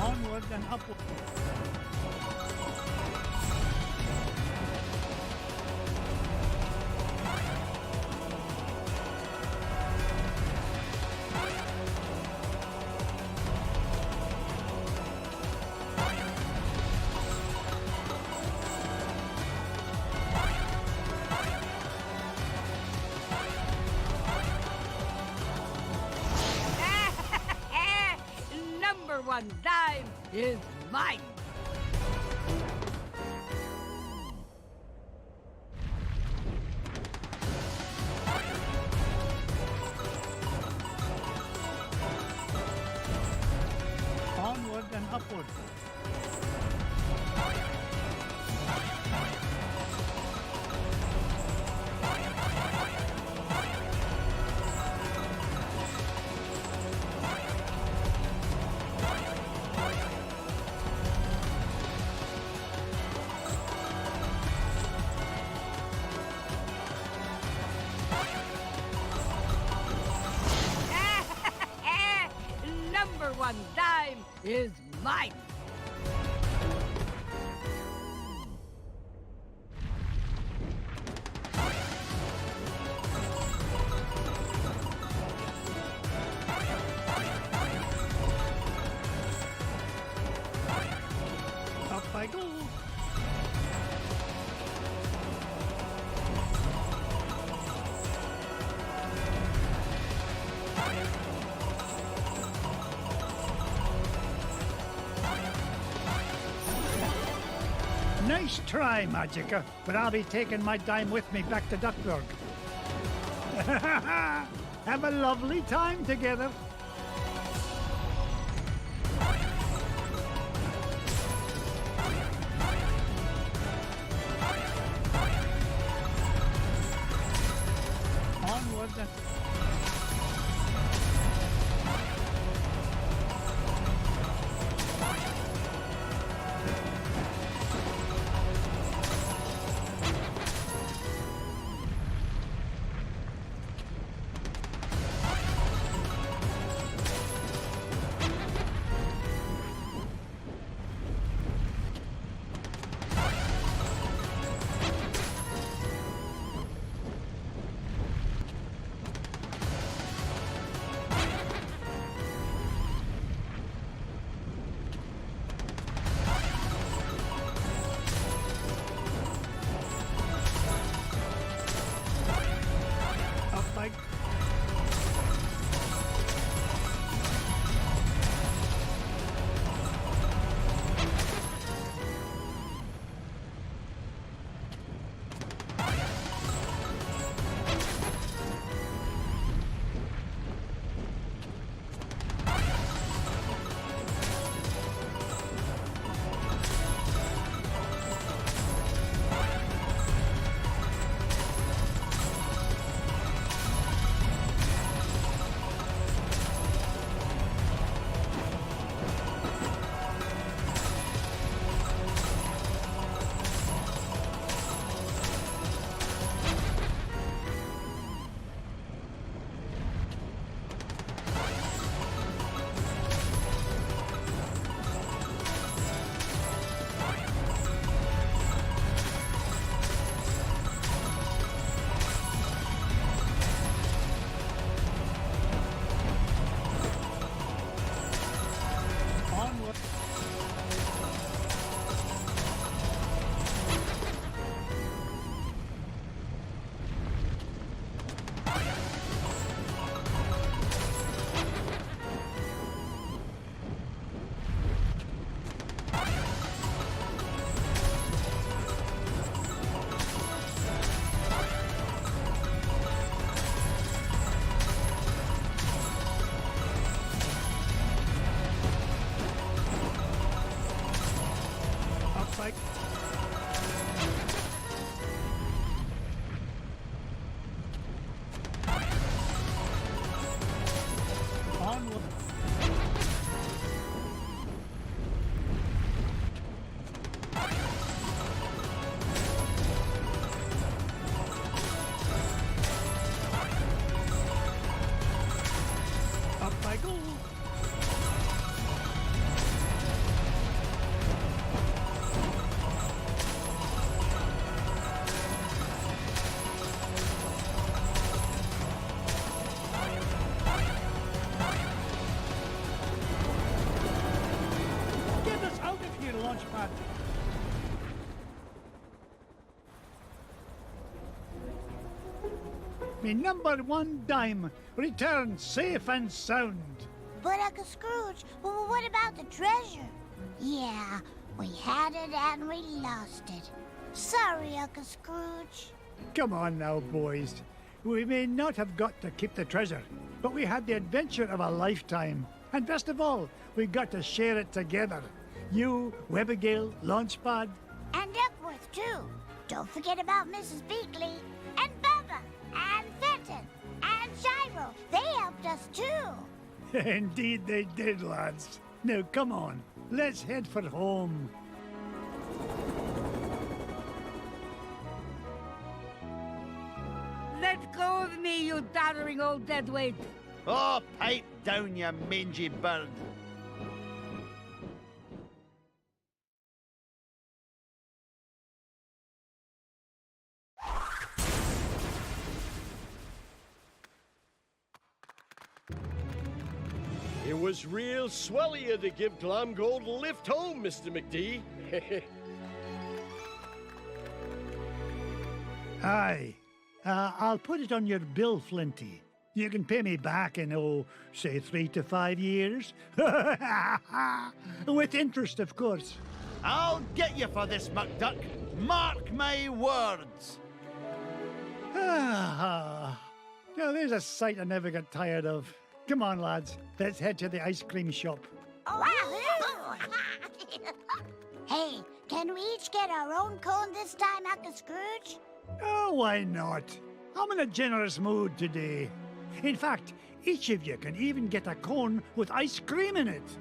Onward and upward. Number one dime is mine. Onward and upward. Number one dime is mine. Up I go. Nice try, Magica, but I'll be taking my dime with me back to Duckburg. Have a lovely time together. Onward and... launch pad. Me #1 dime returns safe and sound. But Uncle Scrooge, what about the treasure? Yeah, we had it and we lost it. Sorry, Uncle Scrooge. Come on now, boys. We may not have got to keep the treasure, but we had the adventure of a lifetime. And best of all, we got to share it together. You, Webigail, Launchpad. And Duckworth, too. Don't forget about Mrs. Beakley, and Bubba, and Fenton, and Gyro. They helped us, too. Indeed they did, lads. Now, come on. Let's head for home. Let go of me, you doddering old deadweight. Oh, pipe down, you mangy bird. It was real swell of you to give Glomgold a lift home, Mr. McD. Aye. I'll put it on your bill, Flinty. You can pay me back in, say 3 to 5 years. With interest, of course. I'll get you for this, McDuck. Mark my words. Now, there's a sight I never get tired of. Come on, lads. Let's head to the ice cream shop. Hey, can we each get our own cone this time, Uncle Scrooge? Oh, why not? I'm in a generous mood today. In fact, each of you can even get a cone with ice cream in it.